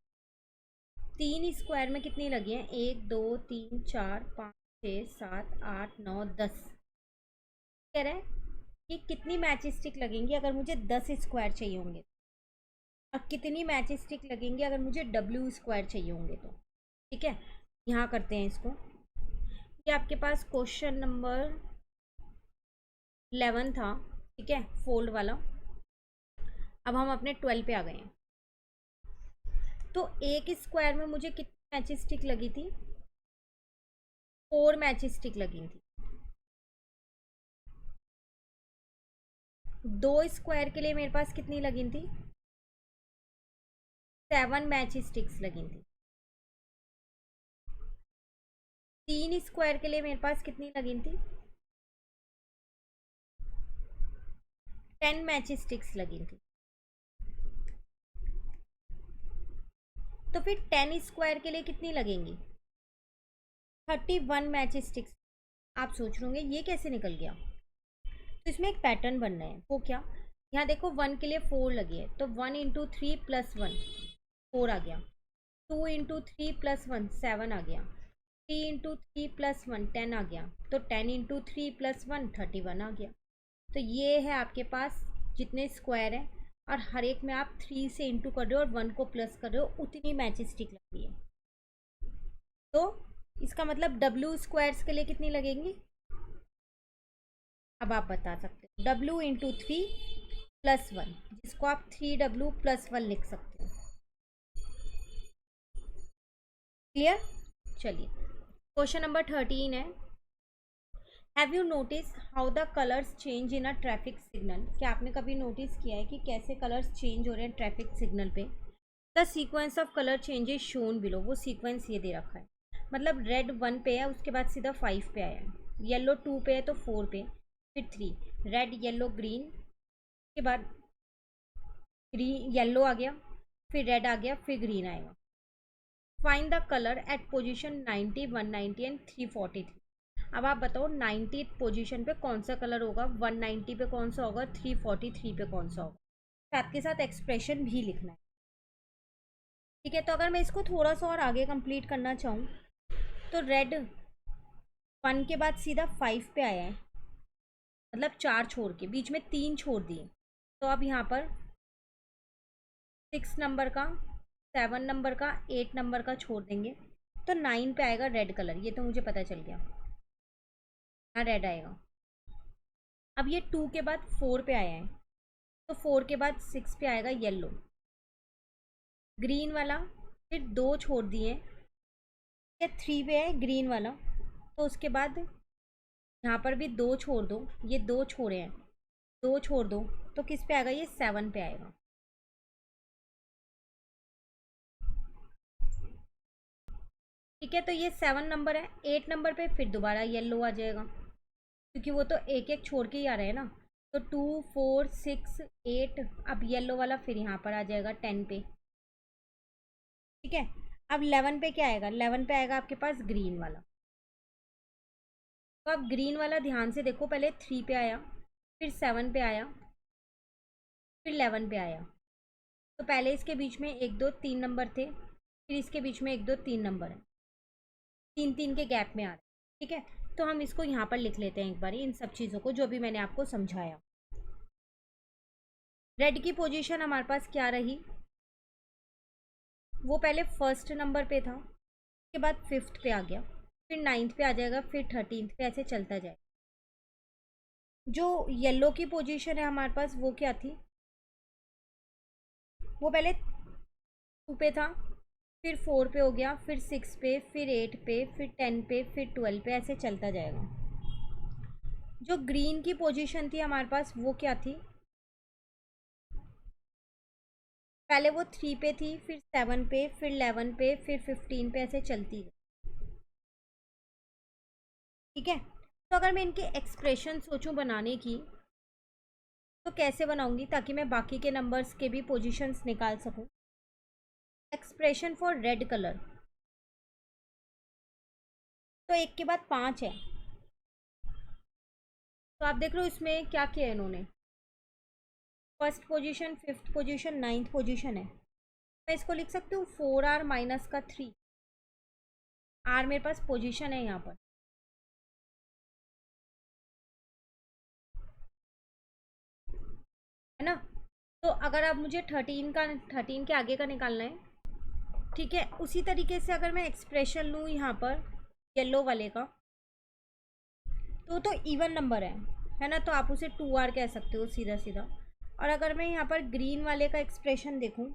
3 स्क्वायर में कितनी लगी है, 1 2 3 4 5 6 7 8 9 10। कह रहे हैं कि कितनी मैच स्टिक लगेंगी अगर मुझे 10 स्क्वायर चाहिए होंगे, और कितनी मैच स्टिक लगेंगी अगर मुझे W स्क्वायर चाहिए होंगे। तो ठीक है, यहाँ करते हैं इसको। ये आपके पास क्वेश्चन नंबर 11 था, ठीक है, फोल्ड वाला। अब हम अपने 12 पे आ गए हैं। तो एक स्क्वायर में मुझे कितनी मैचिंग स्टिक लगी थी? 4 मैचिंग स्टिक लगी थी। 2 स्क्वायर के लिए मेरे पास कितनी लगी थी? 7 मैचिंग स्टिक्स लगी थी। 3 स्क्वायर के लिए मेरे पास कितनी लगी थी? 10 मैचिंग स्टिक्स लगी थी। तो फिर 10 स्क्वायर के लिए कितनी लगेंगी? 31 मैचिंग स्टिक्स। आप सोच रहे होंगे ये कैसे निकल गया? तो इसमें एक पैटर्न बनना है। वो क्या? यहाँ देखो 1 के लिए 4 लगी है, तो 1 इंटू 3 प्लस 1 4 आ गया। 2 इंटू 3 प्लस 1 7 आ गया। 3 इंटू 3 प्लस 1 10 आ गया। तो 10 इंटू 3 प्लस 1 31 आ गया। तो ये है आपके पास जितने स्क्वायर हैं, और हर एक में आप 3 से इंटू कर रहे हो और 1 को प्लस कर रहे हो, उतनी मैचिंग स्टिक लग रही है। तो इसका मतलब डब्ल्यू स्क्वायर्स के लिए कितनी लगेंगी? अब आप बता सकते हो, डब्ल्यू इंटू 3 प्लस 1, जिसको आप 3W प्लस 1 लिख सकते हो। क्लियर? चलिए, क्वेश्चन नंबर 13 है। Have you notice how the colours change in a traffic signal? क्या आपने कभी नोटिस किया है कि कैसे कलर्स चेंज हो रहे हैं ट्रैफिक सिग्नल पे? The sequence of colour changes shown below. वो सीक्वेंस ये दे रखा है, मतलब रेड 1 पे है, उसके बाद सीधा 5 पे आया है, येलो 2 पे है तो 4 पे, फिर 3, रेड येलो ग्रीन के बाद ग्रीन येलो आ गया, फिर रेड आ गया, फिर ग्रीन आएगा। Find the colour at position 90, 190 and 343। अब आप बताओ 90 पोजीशन पे कौन सा कलर होगा, 190 पे कौन सा होगा, 343 पे कौन सा होगा। साथ के साथ एक्सप्रेशन भी लिखना है। ठीक है, तो अगर मैं इसको थोड़ा सा और आगे कंप्लीट करना चाहूँ, तो रेड 1 के बाद सीधा 5 पे आया है, मतलब 4 छोड़ के, बीच में 3 छोड़ दिए, तो अब यहाँ पर 6 नंबर का, 7 नंबर का, 8 नंबर का छोड़ देंगे, तो 9 पे आएगा रेड कलर। ये तो मुझे पता चल गया, हाँ रेड आएगा। अब ये 2 के बाद 4 पे आया है, तो 4 के बाद 6 पे आएगा येलो ग्रीन वाला, फिर 2 छोड़ दिए, ये 3 पे है ग्रीन वाला, तो उसके बाद यहाँ पर भी 2 छोड़ दो, ये 2 छोड़े हैं, 2 छोड़ दो, तो किस पे आएगा, ये 7 पे आएगा। ठीक है, तो ये 7 नंबर है। 8 नंबर पे फिर दोबारा येलो आ जाएगा, क्योंकि वो तो एक एक छोड़ के ही आ रहे हैं ना। तो 2 4 6 8, अब येलो वाला फिर यहाँ पर आ जाएगा 10 पे। ठीक है, अब 11 पे क्या आएगा, 11 पे आएगा आपके पास ग्रीन वाला। तो अब ग्रीन वाला ध्यान से देखो, पहले 3 पे आया, फिर 7 पे आया, फिर 11 पे आया। तो पहले इसके बीच में 1 2 3 नंबर थे, फिर इसके बीच में 1 2 3 नंबर है, 3 3 के गैप में आ रहे हैं। ठीक है, तो हम इसको यहाँ पर लिख लेते हैं एक बार, इन सब चीज़ों को जो भी मैंने आपको समझाया। रेड की पोजीशन हमारे पास क्या रही, वो पहले फर्स्ट नंबर पे था, उसके बाद 5th पे आ गया, फिर 9th पे आ जाएगा, फिर 13th पे, ऐसे चलता जाएगा। जो येलो की पोजीशन है हमारे पास, वो क्या थी, वो पहले 2 पे था, फिर 4 पे हो गया, फिर 6 पे, फिर 8 पे, फिर 10 पे, फिर 12 पे, ऐसे चलता जाएगा। जो ग्रीन की पोजीशन थी हमारे पास, वो क्या थी, पहले वो 3 पे थी, फिर 7 पे, फिर 11 पे, फिर 15 पे, ऐसे चलती गई। ठीक है, तो अगर मैं इनके एक्सप्रेशन सोचूं बनाने की, तो कैसे बनाऊंगी ताकि मैं बाकी के नंबर्स के भी पोजीशंस निकाल सकूं। एक्सप्रेशन फॉर रेड कलर, तो 1 के बाद 5 है, तो आप देख रहे हो इसमें क्या किया है इन्होंने, first position, 5th position, 9th position है। मैं इसको लिख सकती हूँ 4R माइनस का 3, R मेरे पास पोजीशन है यहाँ पर, है ना। तो अगर अब मुझे 13 के आगे का निकालना है, ठीक है, उसी तरीके से अगर मैं एक्सप्रेशन लूँ यहाँ पर येलो वाले का, तो इवन नंबर है, है ना, तो आप उसे 2R कह सकते हो सीधा सीधा। और अगर मैं यहाँ पर ग्रीन वाले का एक्सप्रेशन देखूँ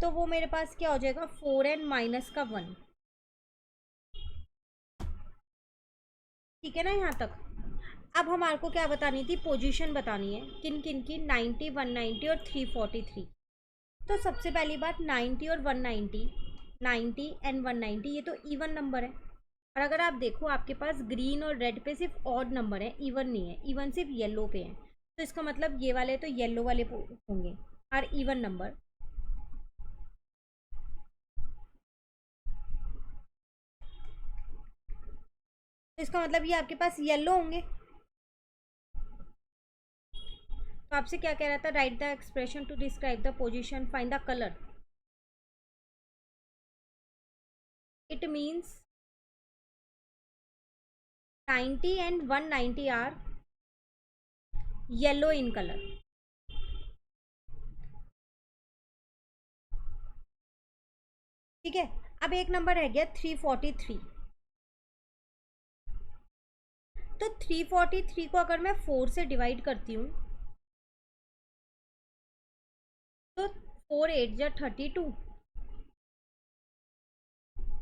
तो वो मेरे पास क्या हो जाएगा, 4n माइनस का 1। ठीक है ना यहाँ तक। अब हमारे को क्या बतानी थी, पोजीशन बतानी है किन किन की, 90, 190 और 343। तो सबसे पहली बात 90 और 190, 90 एंड 190 ये तो इवन नंबर है। और अगर आप देखो आपके पास ग्रीन और रेड पे सिर्फ ऑड नंबर है, इवन नहीं है, इवन सिर्फ येलो पे है। तो इसका मतलब ये वाले तो येलो वाले होंगे और इवन नंबर। तो इसका मतलब ये आपके पास येलो होंगे। तो आपसे क्या कह रहा था, write the expression to describe the position, find the colour. It means 90 and 190 are yellow in color। ठीक है। अब एक नंबर रह गया 343। तो 343 को अगर मैं 4 से डिवाइड करती हूँ तो 4 8 जा 32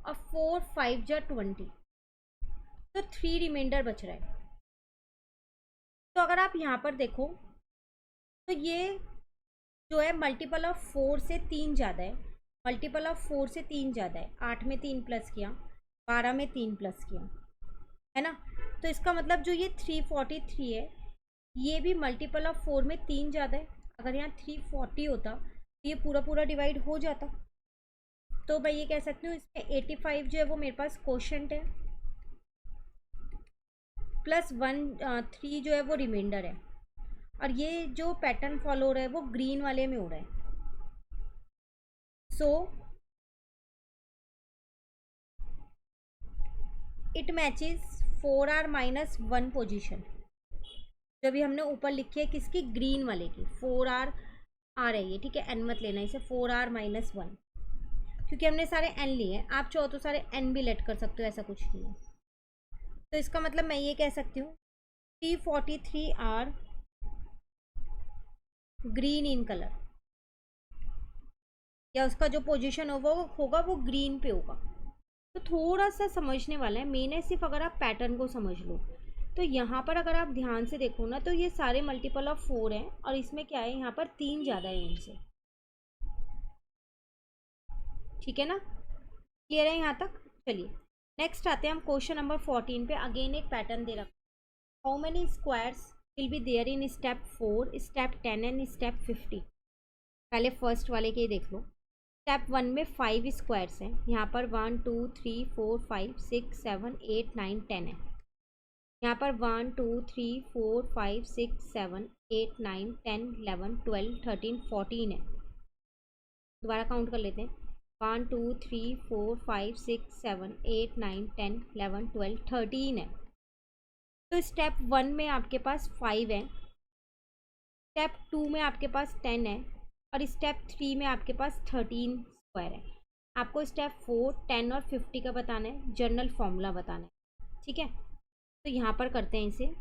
और 4 5 जा 20, तो 3 रिमाइंडर बच रहा है। तो अगर आप यहाँ पर देखो तो ये जो है मल्टीपल ऑफ 4 से 3 ज़्यादा है, मल्टीपल ऑफ 4 से 3 ज़्यादा है। 8 में 3 प्लस किया, 12 में 3 प्लस किया, है ना। तो इसका मतलब जो ये 343 है ये भी मल्टीपल ऑफ 4 में 3 ज़्यादा है। अगर यहाँ 340 होता तो ये पूरा पूरा डिवाइड हो जाता। तो मैं ये कह सकती हूँ इसमें 85 जो है वो मेरे पास कोशेंट है, प्लस 3 जो है वो रिमाइंडर है। और ये जो पैटर्न फॉलो हो रहा है वो ग्रीन वाले में हो रहा है। So it matches 4R minus 1 position, जो भी हमने ऊपर लिखी है किसकी, ग्रीन वाले की। 4R आ रही है, ठीक है, एन मत लेना इसे, 4R माइनस 1, क्योंकि हमने सारे एन लिए हैं। आप चाहो तो सारे एन भी लेट कर सकते हो, ऐसा कुछ नहीं है। तो इसका मतलब मैं ये कह सकती हूँ 343R ग्रीन इन कलर, या उसका जो पोजीशन होगा वो ग्रीन पे होगा। तो थोड़ा सा समझने वाला है, मेन है सिर्फ अगर आप पैटर्न को समझ लो। तो यहाँ पर अगर आप ध्यान से देखो ना तो ये सारे मल्टीपल ऑफ 4 हैं और इसमें क्या है, यहाँ पर 3 ज़्यादा है इनसे। ठीक है ना, क्लियर है यहाँ तक। चलिए नेक्स्ट आते हैं हम क्वेश्चन नंबर 14 पे। अगेन एक पैटर्न दे रखा, how many squares will be there in step 4, step 10 and step 50। पहले फर्स्ट वाले के ही देख लो। स्टेप 1 में 5 स्क्वायर्स हैं, यहाँ पर 1 2 3 4 5 6 7 8 9 10 है। यहाँ पर 1 2 3 4 5 6 7 8 9 10 11 12 13 14 है। दोबारा काउंट कर लेते हैं, 1 2 3 4 5 6 7 8 9 10 11 12 13 है। तो स्टेप 1 में आपके पास 5 है, स्टेप 2 में आपके पास 10 है और स्टेप 3 में आपके पास 13 स्क्वायर है। आपको स्टेप 4 10 और 50 का बताना है, जनरल फॉर्मूला बताना है। ठीक है, तो यहाँ पर करते हैं इसे।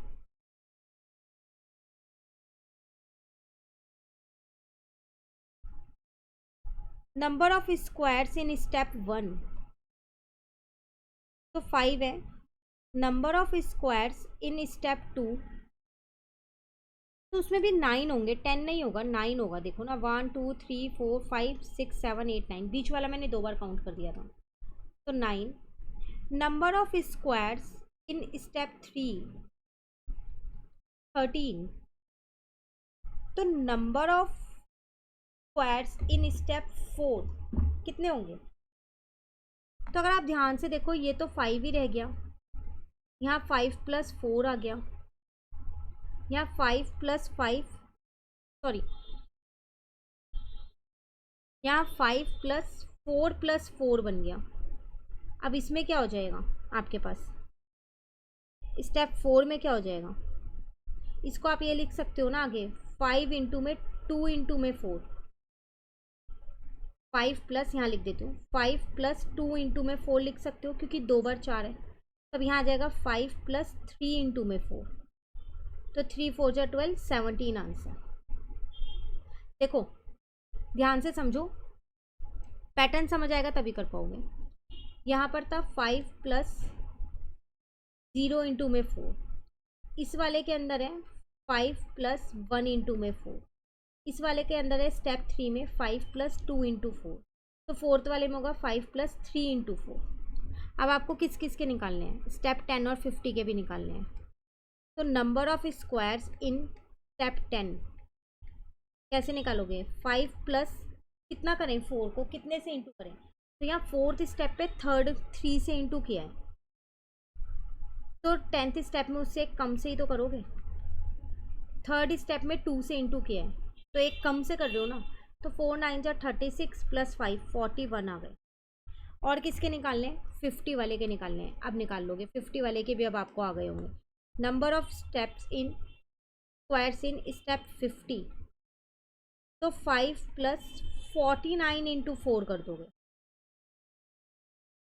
Number of squares in step 1 तो 5 है, number of squares in step 2 तो उसमें भी 9 होंगे, 10 नहीं होगा, 9 होगा। देखो ना 1 2 3 4 5 6 7 8 9, बीच वाला मैंने 2 बार काउंट कर दिया था, तो 9। Number of squares in step 3 13, तो number of squares in step 4 कितने होंगे। तो अगर आप ध्यान से देखो ये तो 5 ही रह गया, यहाँ 5 प्लस 4 आ गया, यहाँ 5 प्लस 5 सॉरी यहाँ 5 प्लस 4 बन गया। अब इसमें क्या हो जाएगा आपके पास, स्टेप 4 में क्या हो जाएगा, इसको आप ये लिख सकते हो ना आगे, 5 इंटू में 2 इंटू में 4, 5 प्लस यहाँ लिख देती हूँ, 5 प्लस 2 इंटू में 4 लिख सकते हो क्योंकि 2 बार 4 है। तब यहाँ आ जाएगा 5 प्लस 3 इंटू में 4, तो 3 4 जा 12, 17 आंसर। देखो ध्यान से समझो, पैटर्न समझ आएगा तभी कर पाओगे। यहाँ पर था 5 प्लस 0 इंटू में 4, इस वाले के अंदर है 5 प्लस 1 इंटू में 4, इस वाले के अंदर है स्टेप 3 में 5 प्लस 2 इंटू 4, तो फोर्थ वाले में होगा 5 प्लस 3 इंटू 4। अब आपको किस किस के निकालने हैं, स्टेप 10 और 50 के भी निकालने हैं। तो number of squares in step 10 कैसे निकालोगे, 5 प्लस कितना करें, 4 को कितने से इंटू करें, तो यहाँ फोर्थ स्टेप पे थर्ड 3 से इंटू किया है, तो 10th स्टेप में उससे एक कम से ही तो करोगे। थर्ड स्टेप में 2 से इंटू किया है, तो एक कम से कर रहे हो ना, तो 4 9 जा 36 प्लस 5 41 आ गए। और किसके निकालने हैं, 50 वाले के निकालने हैं। अब निकाल लोगे 50 वाले के भी, अब आपको आ गए होंगे। Number of steps in squares in step 50, तो 5 प्लस 49 इंटू 4 कर दोगे,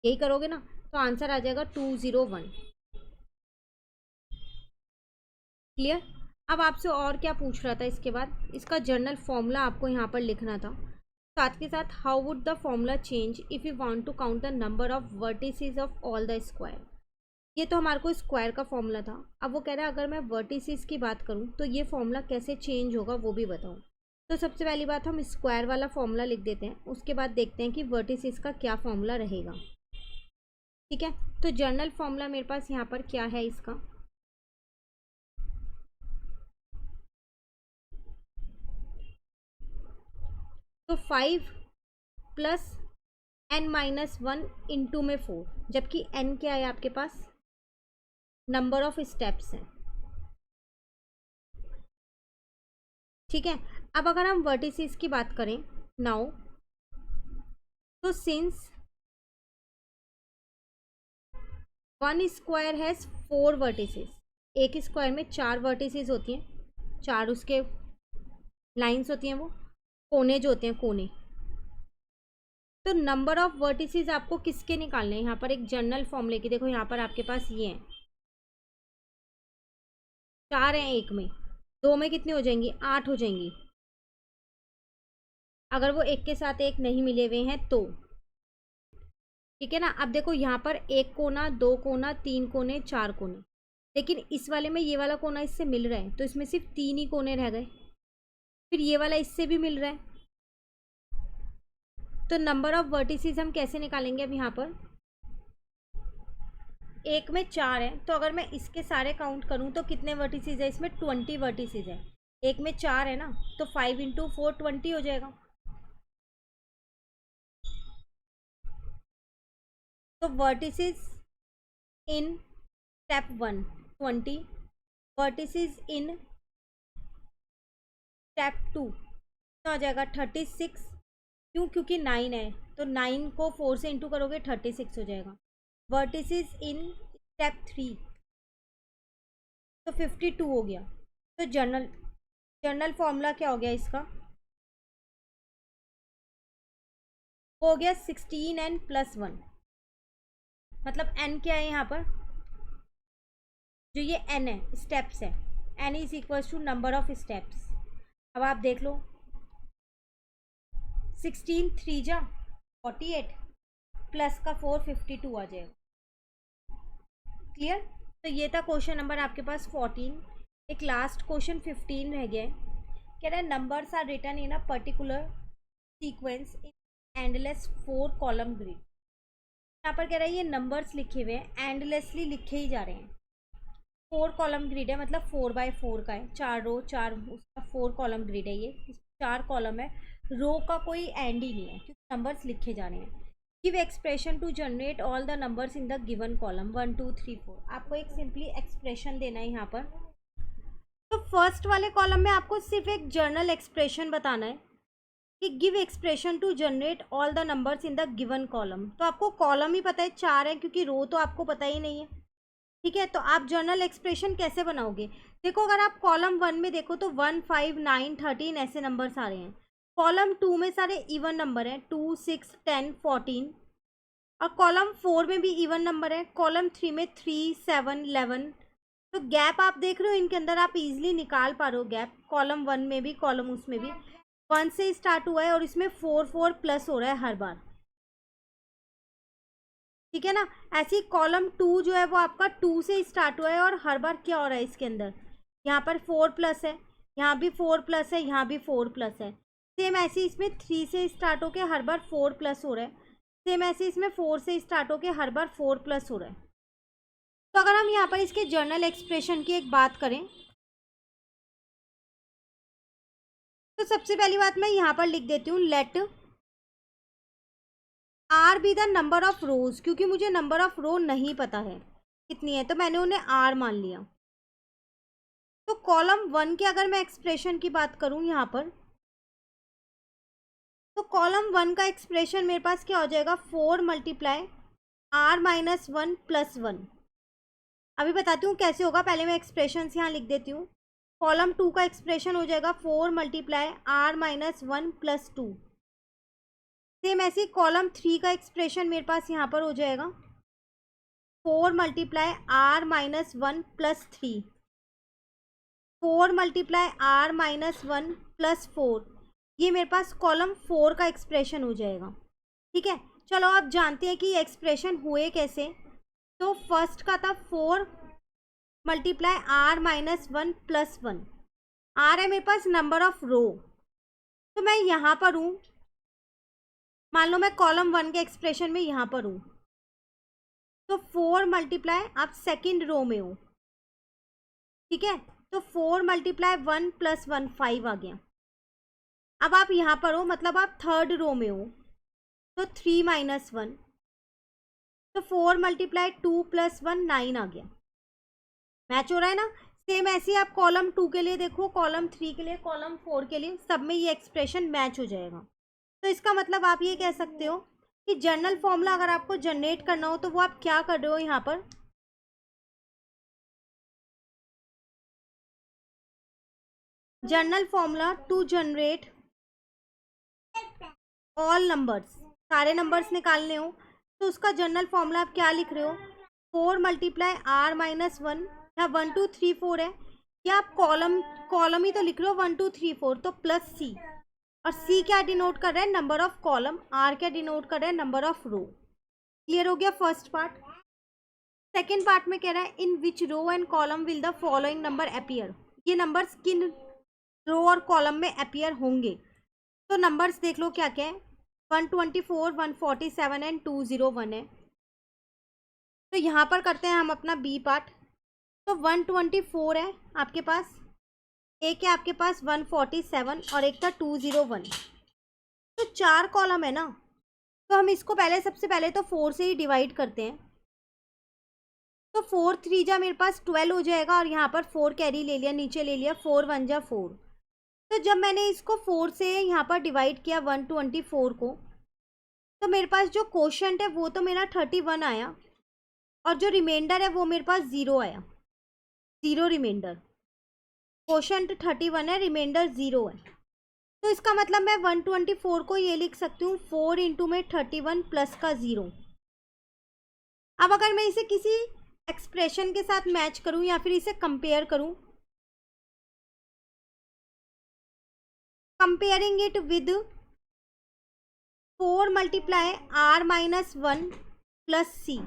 यही करोगे ना, तो आंसर आ जाएगा 201। क्लियर। अब आपसे और क्या पूछ रहा था इसके बाद, इसका जर्नल फॉर्मूला आपको यहाँ पर लिखना था, साथ के साथ how would the formula change if you want to count the number of vertices of all the square. ये तो हमारे को स्क्वायर का फॉर्मूला था, अब वो कह रहा है अगर मैं वर्टिसेस की बात करूँ तो ये फॉर्मूला कैसे चेंज होगा वो भी बताओ। तो सबसे पहली बात हम स्क्वायर वाला फॉर्मूला लिख देते हैं, उसके बाद देखते हैं कि वर्टिसेस का क्या फॉर्मूला रहेगा। ठीक है, तो जर्नल फॉर्मूला मेरे पास यहाँ पर क्या है इसका, तो 5 प्लस n माइनस 1 इंटू में 4, जबकि n क्या है आपके पास, नंबर ऑफ स्टेप्स हैं। ठीक है, अब अगर हम वर्टिसेस की बात करें नाउ, तो सिंस 1 स्क्वायर हैज़ 4 वर्टिसेस, एक स्क्वायर में 4 वर्टिसेस होती हैं, 4 उसके लाइंस होती हैं, वो कोने जो होते हैं कोने। तो नंबर ऑफ वर्टिसेस आपको किसके निकालने हैं, यहाँ पर एक जनरल फॉर्मूले की, देखो यहाँ पर आपके पास ये हैं 4 हैं, एक में 2 में कितनी हो जाएंगी, 8 हो जाएंगी, अगर वो एक के साथ एक नहीं मिले हुए हैं तो। ठीक है ना। अब देखो यहाँ पर एक कोना, 2 कोना, 3 कोने, 4 कोने, लेकिन इस वाले में ये वाला कोना इससे मिल रहा है, तो इसमें सिर्फ 3 ही कोने रह गए। फिर ये वाला इससे भी मिल रहा है, तो नंबर ऑफ वर्टिसेस हम कैसे निकालेंगे, अब यहाँ पर एक में 4 है, तो अगर मैं इसके सारे काउंट करूँ तो कितने वर्टिसेस है, इसमें 20 वर्टिसेस है, एक में 4 है ना, तो 5 इंटू 4 20 हो जाएगा। तो vertices in step 1 20, vertices in step 2 कितना हो जाएगा 36, क्यों, क्योंकि 9 है, तो 9 को 4 से इंटू करोगे 36 हो जाएगा। वर्टिसेस इन स्टेप 3 तो 52 हो गया। तो जर्नल फॉर्मूला क्या हो गया इसका, वो हो गया 16n प्लस 1, मतलब n क्या है यहाँ पर, जो ये n है स्टेप्स है, n is equal to number of steps. अब आप देख लो 16 3 जा 48 प्लस का 4 52 आ जाएगा। क्लियर। तो ये था क्वेश्चन नंबर आपके पास 14। एक लास्ट क्वेश्चन 15 रह गया है, कह रहा है numbers are written in a particular sequence in endless 4 column grid. यहाँ पर कह रहा है ये नंबर्स लिखे हुए हैं, एंडलेसली लिखे ही जा रहे हैं, 4 कॉलम ग्रिड है, मतलब 4 बाय 4 का है, 4 रो 4 उसका 4 कॉलम ग्रिड है, ये 4 कॉलम है, रो का कोई एंड ही नहीं है क्योंकि नंबर्स लिखे जा रहे हैं। Give expression to generate all the numbers in the given column 1 2 3 4। आपको एक सिंपली एक्सप्रेशन देना है यहाँ पर। तो फर्स्ट वाले कॉलम में आपको सिर्फ एक जर्नल एक्सप्रेशन बताना है कि give expression to generate all the numbers in the given column. तो आपको कॉलम ही पता है 4 है, क्योंकि रो तो आपको पता ही नहीं है। ठीक है, तो आप जर्नल एक्सप्रेशन कैसे बनाओगे, देखो अगर आप कॉलम 1 में देखो तो 1 5 9 13 ऐसे नंबर्स आ रहे हैं, कॉलम 2 में सारे इवन नंबर हैं 2 6 10 14, और कॉलम 4 में भी इवन नंबर है, कॉलम 3 में 3 7 11, तो गैप आप देख रहे हो इनके अंदर, आप इजीली निकाल पा रहे हो गैप, कॉलम 1 में भी कॉलम उसमें भी 1 से स्टार्ट हुआ है और इसमें 4 4 प्लस हो रहा है हर बार, ठीक है ना। ऐसे ही कॉलम 2 जो है वो आपका 2 से स्टार्ट हुआ है और हर बार क्या हो रहा है इसके अंदर, यहाँ पर 4 प्लस है, यहाँ भी 4 प्लस है, यहाँ भी 4 प्लस है। सेम ऐसे इसमें 3 से स्टार्ट होके हर बार 4 प्लस हो रहा है। सेम ऐसे इसमें 4 से स्टार्ट होके हर बार 4 प्लस हो रहा है। तो अगर हम यहाँ पर इसके जर्नल एक्सप्रेशन की एक बात करें तो सबसे पहली बात मैं यहाँ पर लिख देती हूँ, let R be the number of rows, क्योंकि मुझे नंबर ऑफ रो नहीं पता है कितनी है, तो मैंने उन्हें आर मान लिया। तो कॉलम 1 के अगर मैं एक्सप्रेशन की बात करूँ यहाँ पर, तो कॉलम 1 का एक्सप्रेशन मेरे पास क्या हो जाएगा, 4 मल्टीप्लाई आर माइनस 1 प्लस 1। अभी बताती हूँ कैसे होगा, पहले मैं एक्सप्रेशन यहाँ लिख देती हूँ। कॉलम 2 का एक्सप्रेशन हो जाएगा 4 multiply R minus 1 plus 2। Same ऐसे कॉलम 3 का एक्सप्रेशन मेरे पास यहाँ पर हो जाएगा 4 multiply R minus 1 plus 3, 4 multiply R minus 1 plus 4। ये मेरे पास कॉलम 4 का एक्सप्रेशन हो जाएगा, ठीक है। चलो आप जानते हैं कि ये एक्सप्रेशन हुए कैसे। तो फर्स्ट का था 4 multiply R minus 1 plus 1। R है मेरे पास नंबर ऑफ रो, तो मैं यहाँ पर हूँ, मान लो मैं कॉलम 1 के एक्सप्रेशन में यहाँ पर हूँ, तो 4 मल्टीप्लाई, आप सेकेंड रो में हो, ठीक है। तो 4 मल्टीप्लाई 1 प्लस 1 5 आ गया। अब आप यहाँ पर हो, मतलब आप थर्ड रो में हो, तो 3 माइनस 1, तो 4 मल्टीप्लाई 2 प्लस 1 9 आ गया। मैच हो रहा है ना। सेम ऐसे ही आप कॉलम 2 के लिए देखो, कॉलम 3 के लिए, कॉलम 4 के लिए, सब में ये एक्सप्रेशन मैच हो जाएगा। तो इसका मतलब आप ये कह सकते हो कि जर्नल फॉर्मूला अगर आपको जनरेट करना हो तो वो आप क्या कर रहे हो, यहाँ पर general formula to generate all numbers, सारे नंबर्स निकालने हो तो उसका जर्नल फॉर्मूला आप क्या लिख रहे हो, 4 मल्टीप्लाई आर माइनस 1, या 1 2 3 4 है, या आप कॉलम ही तो लिख रहे हो 1 2 3 4, तो प्लस सी, और सी क्या डिनोट कर रहा है, नंबर ऑफ कॉलम, आर क्या डिनोट कर रहा है, नंबर ऑफ रो। क्लियर हो गया फर्स्ट पार्ट। सेकेंड पार्ट में कह रहा है in which row and column will the following number appear, ये नंबर्स किन रो और कॉलम में अपीयर होंगे। तो नंबर्स देख लो क्या क्या है, 124 147 एंड 201 है। तो यहाँ पर करते हैं हम अपना बी पार्ट। तो 124 है आपके पास, एक है आपके पास 147 और एक था 201, तो 4 कॉलम है ना। तो हम इसको पहले, सबसे पहले तो 4 से ही डिवाइड करते हैं। तो 4 3 जा मेरे पास 12 हो जाएगा, और यहाँ पर 4 कैरी ले लिया, नीचे ले लिया, 4 1 जा 4। तो जब मैंने इसको 4 से यहाँ पर डिवाइड किया 124 को, तो मेरे पास जो कोशेंट है वो तो मेरा 31 आया, और जो रिमाइंडर है वो मेरे पास 0 आया, 0 रिमाइंडर। कोशेंट 31 है, रिमाइंडर 0 है। तो इसका मतलब मैं 124 को ये लिख सकती हूँ 4 इंटू में 31 प्लस का 0। अब अगर मैं इसे किसी एक्सप्रेशन के साथ मैच करूँ या फिर इसे कंपेयर करूँ, comparing it with 4 multiply R minus 1 plus C.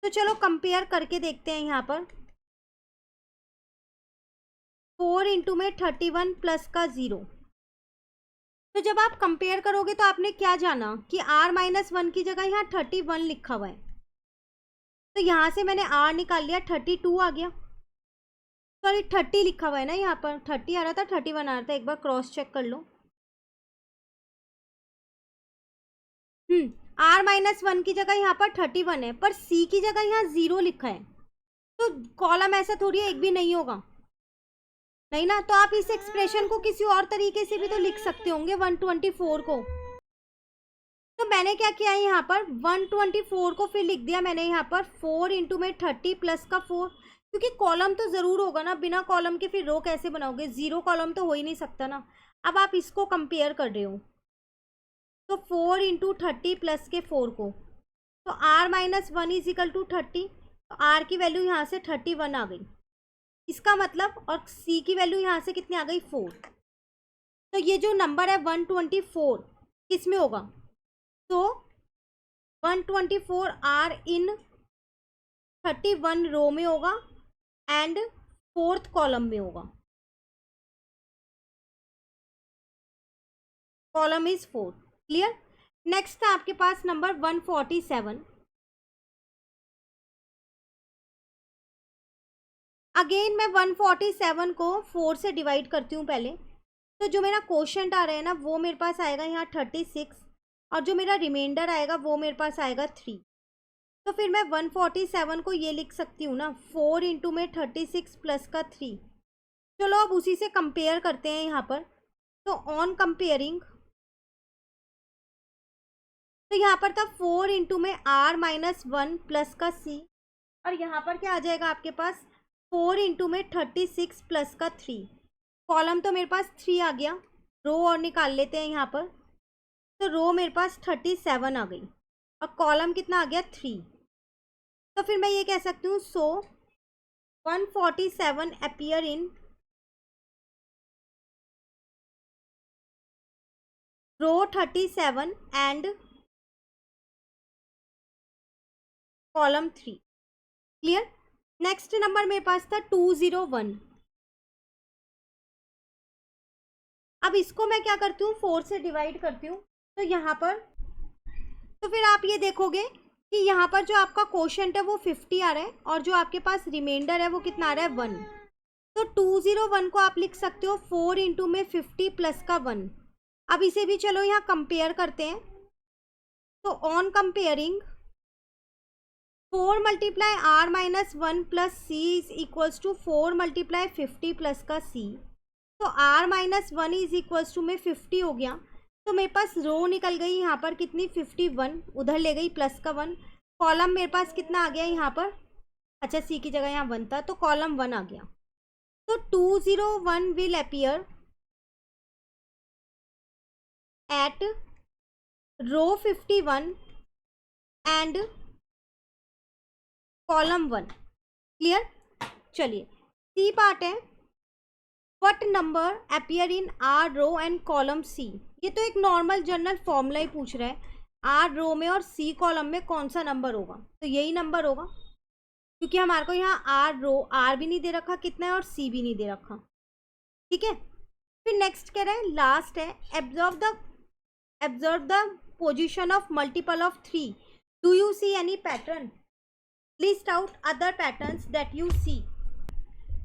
तो चलो कंपेयर करके देखते हैं। यहाँ पर 4 इंटू में 31 प्लस का 0। तो जब आप कंपेयर करोगे तो आपने क्या जाना कि r माइनस 1 की जगह यहाँ 31 लिखा हुआ है, तो यहाँ से मैंने r निकाल लिया, 32 आ गया, सॉरी 30 लिखा हुआ है ना, यहाँ पर 30 आ रहा था, 31 आ रहा था, एक बार क्रॉस चेक कर लो। r माइनस 1 की जगह यहाँ पर 31 है, पर c की जगह यहाँ 0 लिखा है, तो कॉलम ऐसा थोड़ी है एक भी नहीं होगा, नहीं ना। तो आप इस एक्सप्रेशन को किसी और तरीके से भी तो लिख सकते होंगे 124 को। तो मैंने क्या किया है, यहाँ पर 124 को फिर लिख दिया मैंने यहाँ पर 4 इंटू में 30 प्लस का 4, क्योंकि कॉलम तो ज़रूर होगा ना, बिना कॉलम के फिर रो कैसे बनाओगे, 0 कॉलम तो हो ही नहीं सकता ना। अब आप इसको कंपेयर कर रहे हो, तो 4 इंटू 30 प्लस के 4 को, तो r minus 1 is equal to 30, तो r की वैल्यू यहाँ से 31 आ गई। इसका मतलब, और c की वैल्यू यहाँ से कितनी आ गई 4। तो ये जो नंबर है 124 किस में होगा? तो 124 आर इन 31 रो में होगा एंड 4th कॉलम में होगा। Column is 4। क्लियर। नेक्स्ट है आपके पास नंबर 147। अगेन मैं 147 को 4 से डिवाइड करती हूँ पहले। तो जो मेरा क्वोशंट आ रहा है ना वो मेरे पास आएगा यहाँ 36, और जो मेरा रिमाइंडर आएगा वो मेरे पास आएगा 3। तो फिर मैं 147 को ये लिख सकती हूँ ना 4 इंटू में 36 प्लस का 3। चलो अब उसी से कंपेयर करते हैं यहाँ पर। तो ऑन कंपेयरिंग, तो यहाँ पर था 4 इंटू में r-1 प्लस का c, और यहाँ पर क्या आ जाएगा आपके पास 4 इंटू में 36 प्लस का 3। कॉलम तो मेरे पास 3 आ गया, रो और निकाल लेते हैं यहाँ पर। तो रो मेरे पास 37 आ गई और कॉलम कितना आ गया 3। तो फिर मैं ये कह सकती हूँ so 147 appear in row 37 and column 3। Clear. Next number मेरे पास था 201। अब इसको मैं क्या करती हूँ 4 से डिवाइड करती हूँ। तो यहाँ पर, तो फिर आप ये देखोगे कि यहाँ पर जो आपका क्वोशंट है वो 50 आ रहा है और जो आपके पास रिमाइंडर है वो कितना आ रहा है 1। तो 201 को आप लिख सकते हो 4 इंटू में 50 प्लस का 1। अब इसे भी चलो यहाँ कंपेयर करते हैं। तो on comparing 4 multiply r-1 plus c is equals to 4 multiply 50 plus का c। तो r-1 इज इक्वल्स टू में 50 हो गया। तो मेरे पास रो निकल गई यहाँ पर कितनी 51, उधर ले गई प्लस का 1। कॉलम मेरे पास कितना आ गया यहाँ पर, अच्छा c की जगह यहाँ 1 था तो कॉलम 1 आ गया। तो 201 will appear at row 51 and column 1। Clear. चलिए सी पार्ट है, what number appear in R row and column C. ये तो एक नॉर्मल जनरल फॉर्मूला ही पूछ रहा है, आर रो में और सी कॉलम में कौन सा नंबर होगा। तो यही नंबर होगा क्योंकि हमारे को यहाँ आर रो, आर भी नहीं दे रखा कितना है और सी भी नहीं दे रखा। ठीक है। फिर नेक्स्ट कह रहे हैं, लास्ट है, observe the position of multiple of 3. Do you see any pattern? List out other patterns that you see.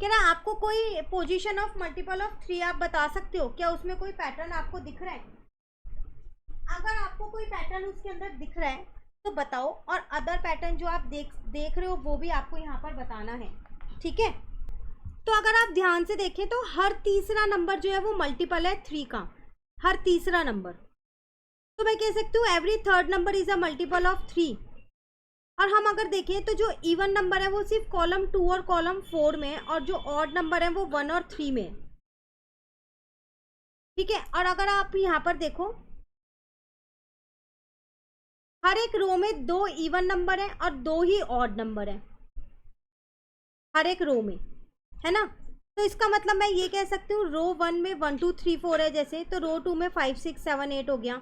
क्या ना आपको कोई पोजीशन ऑफ मल्टीपल ऑफ 3 आप बता सकते हो क्या, उसमें कोई पैटर्न आपको दिख रहा है? अगर आपको कोई पैटर्न उसके अंदर दिख रहा है तो बताओ, और अदर पैटर्न जो आप देख रहे हो वो भी आपको यहाँ पर बताना है। ठीक है। तो अगर आप ध्यान से देखें तो हर तीसरा नंबर जो है वो मल्टीपल है 3 का, हर तीसरा नंबर। तो मैं कह सकती हूँ every third number is a multiple of 3। और हम अगर देखें तो जो इवन नंबर है वो सिर्फ कॉलम 2 और कॉलम 4 में है, और जो ऑड नंबर है वो 1 और 3 में है। ठीक है। और अगर आप यहाँ पर देखो हर एक रो में 2 इवन नंबर है और 2 ही ऑड नंबर है हर एक रो में, है ना। तो इसका मतलब मैं ये कह सकती हूँ रो 1 में 1 2 3 4 है जैसे, तो रो 2 में 5 6 7 8 हो गया,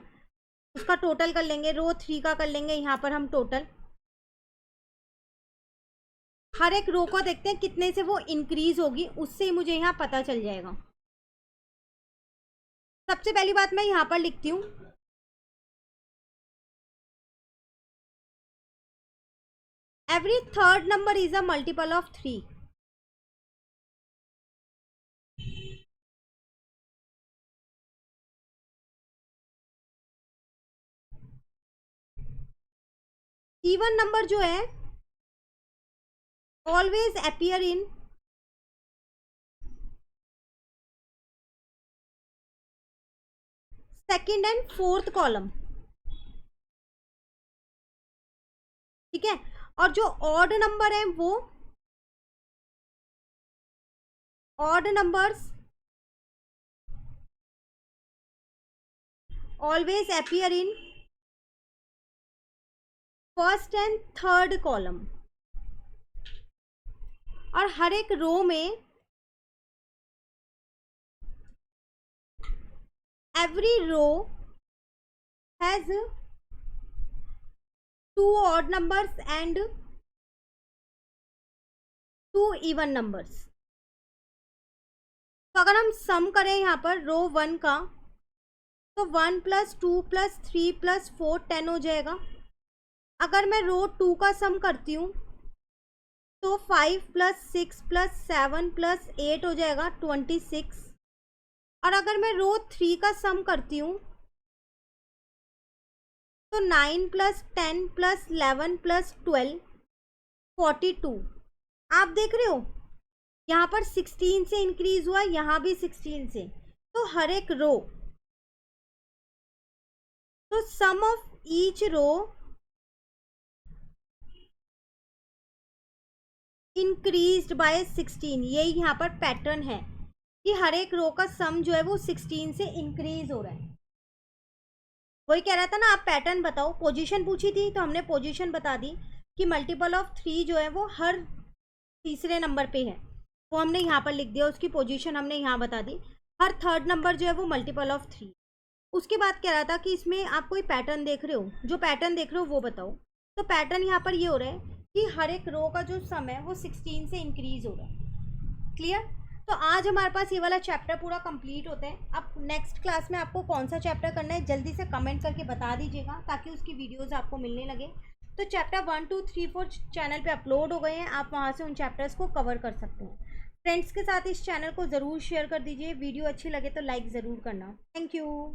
उसका टोटल कर लेंगे। रो 3 का कर लेंगे यहाँ पर हम टोटल। हर एक रो को देखते हैं कितने से वो इंक्रीज होगी, उससे ही मुझे यहाँ पता चल जाएगा। सबसे पहली बात मैं यहाँ पर लिखती हूँ, every third number is a multiple of 3। Even number जो है always appear in second and fourth column. ठीक है। और जो ऑड नंबर है वो odd numbers always appear in first and third column. और हर एक रो में every row has 2 odd numbers and 2 even numbers. तो अगर हम सम करें यहाँ पर रो 1 का, तो 1 + 2 + 3 + 4 10 हो जाएगा. अगर मैं रो 2 का सम करती हूँ तो 5 + 6 + 7 + 8 हो जाएगा 26. और अगर मैं रो 3 का सम करती हूँ तो 9 + 10 + 11 + 12 42. आप देख रहे हो यहाँ पर 16 से इंक्रीज हुआ, यहाँ भी 16 से. तो हर एक रो, तो sum of each row increased by 16. यही यहाँ पर पैटर्न है कि हर एक रो का सम जो है वो 16 से इंक्रीज हो रहा है. वही कह रहा था ना, आप पैटर्न बताओ. पोजीशन पूछी थी तो हमने पोजीशन बता दी कि मल्टीपल ऑफ 3 जो है वो हर तीसरे नंबर पे है, वो हमने यहाँ पर लिख दिया. उसकी पोजीशन हमने यहाँ बता दी. हर थर्ड नंबर जो है वो मल्टीपल ऑफ 3. उसके बाद कह रहा था कि इसमें आप कोई पैटर्न देख रहे हो, जो पैटर्न देख रहे हो वो बताओ. तो पैटर्न यहाँ पर ये हो रहा है कि हर एक रो का जो सम है वो 16 से इंक्रीज हो रहा है. क्लियर? तो आज हमारे पास ये वाला चैप्टर पूरा कंप्लीट होता है. अब नेक्स्ट क्लास में आपको कौन सा चैप्टर करना है जल्दी से कमेंट करके बता दीजिएगा ताकि उसकी वीडियोस आपको मिलने लगे. तो चैप्टर 1, 2, 3, 4 चैनल पे अपलोड हो गए हैं, आप वहाँ से उन चैप्टर्स को कवर कर सकते हैं. फ्रेंड्स के साथ इस चैनल को ज़रूर शेयर कर दीजिए. वीडियो अच्छी लगे तो लाइक ज़रूर करना. Thank you.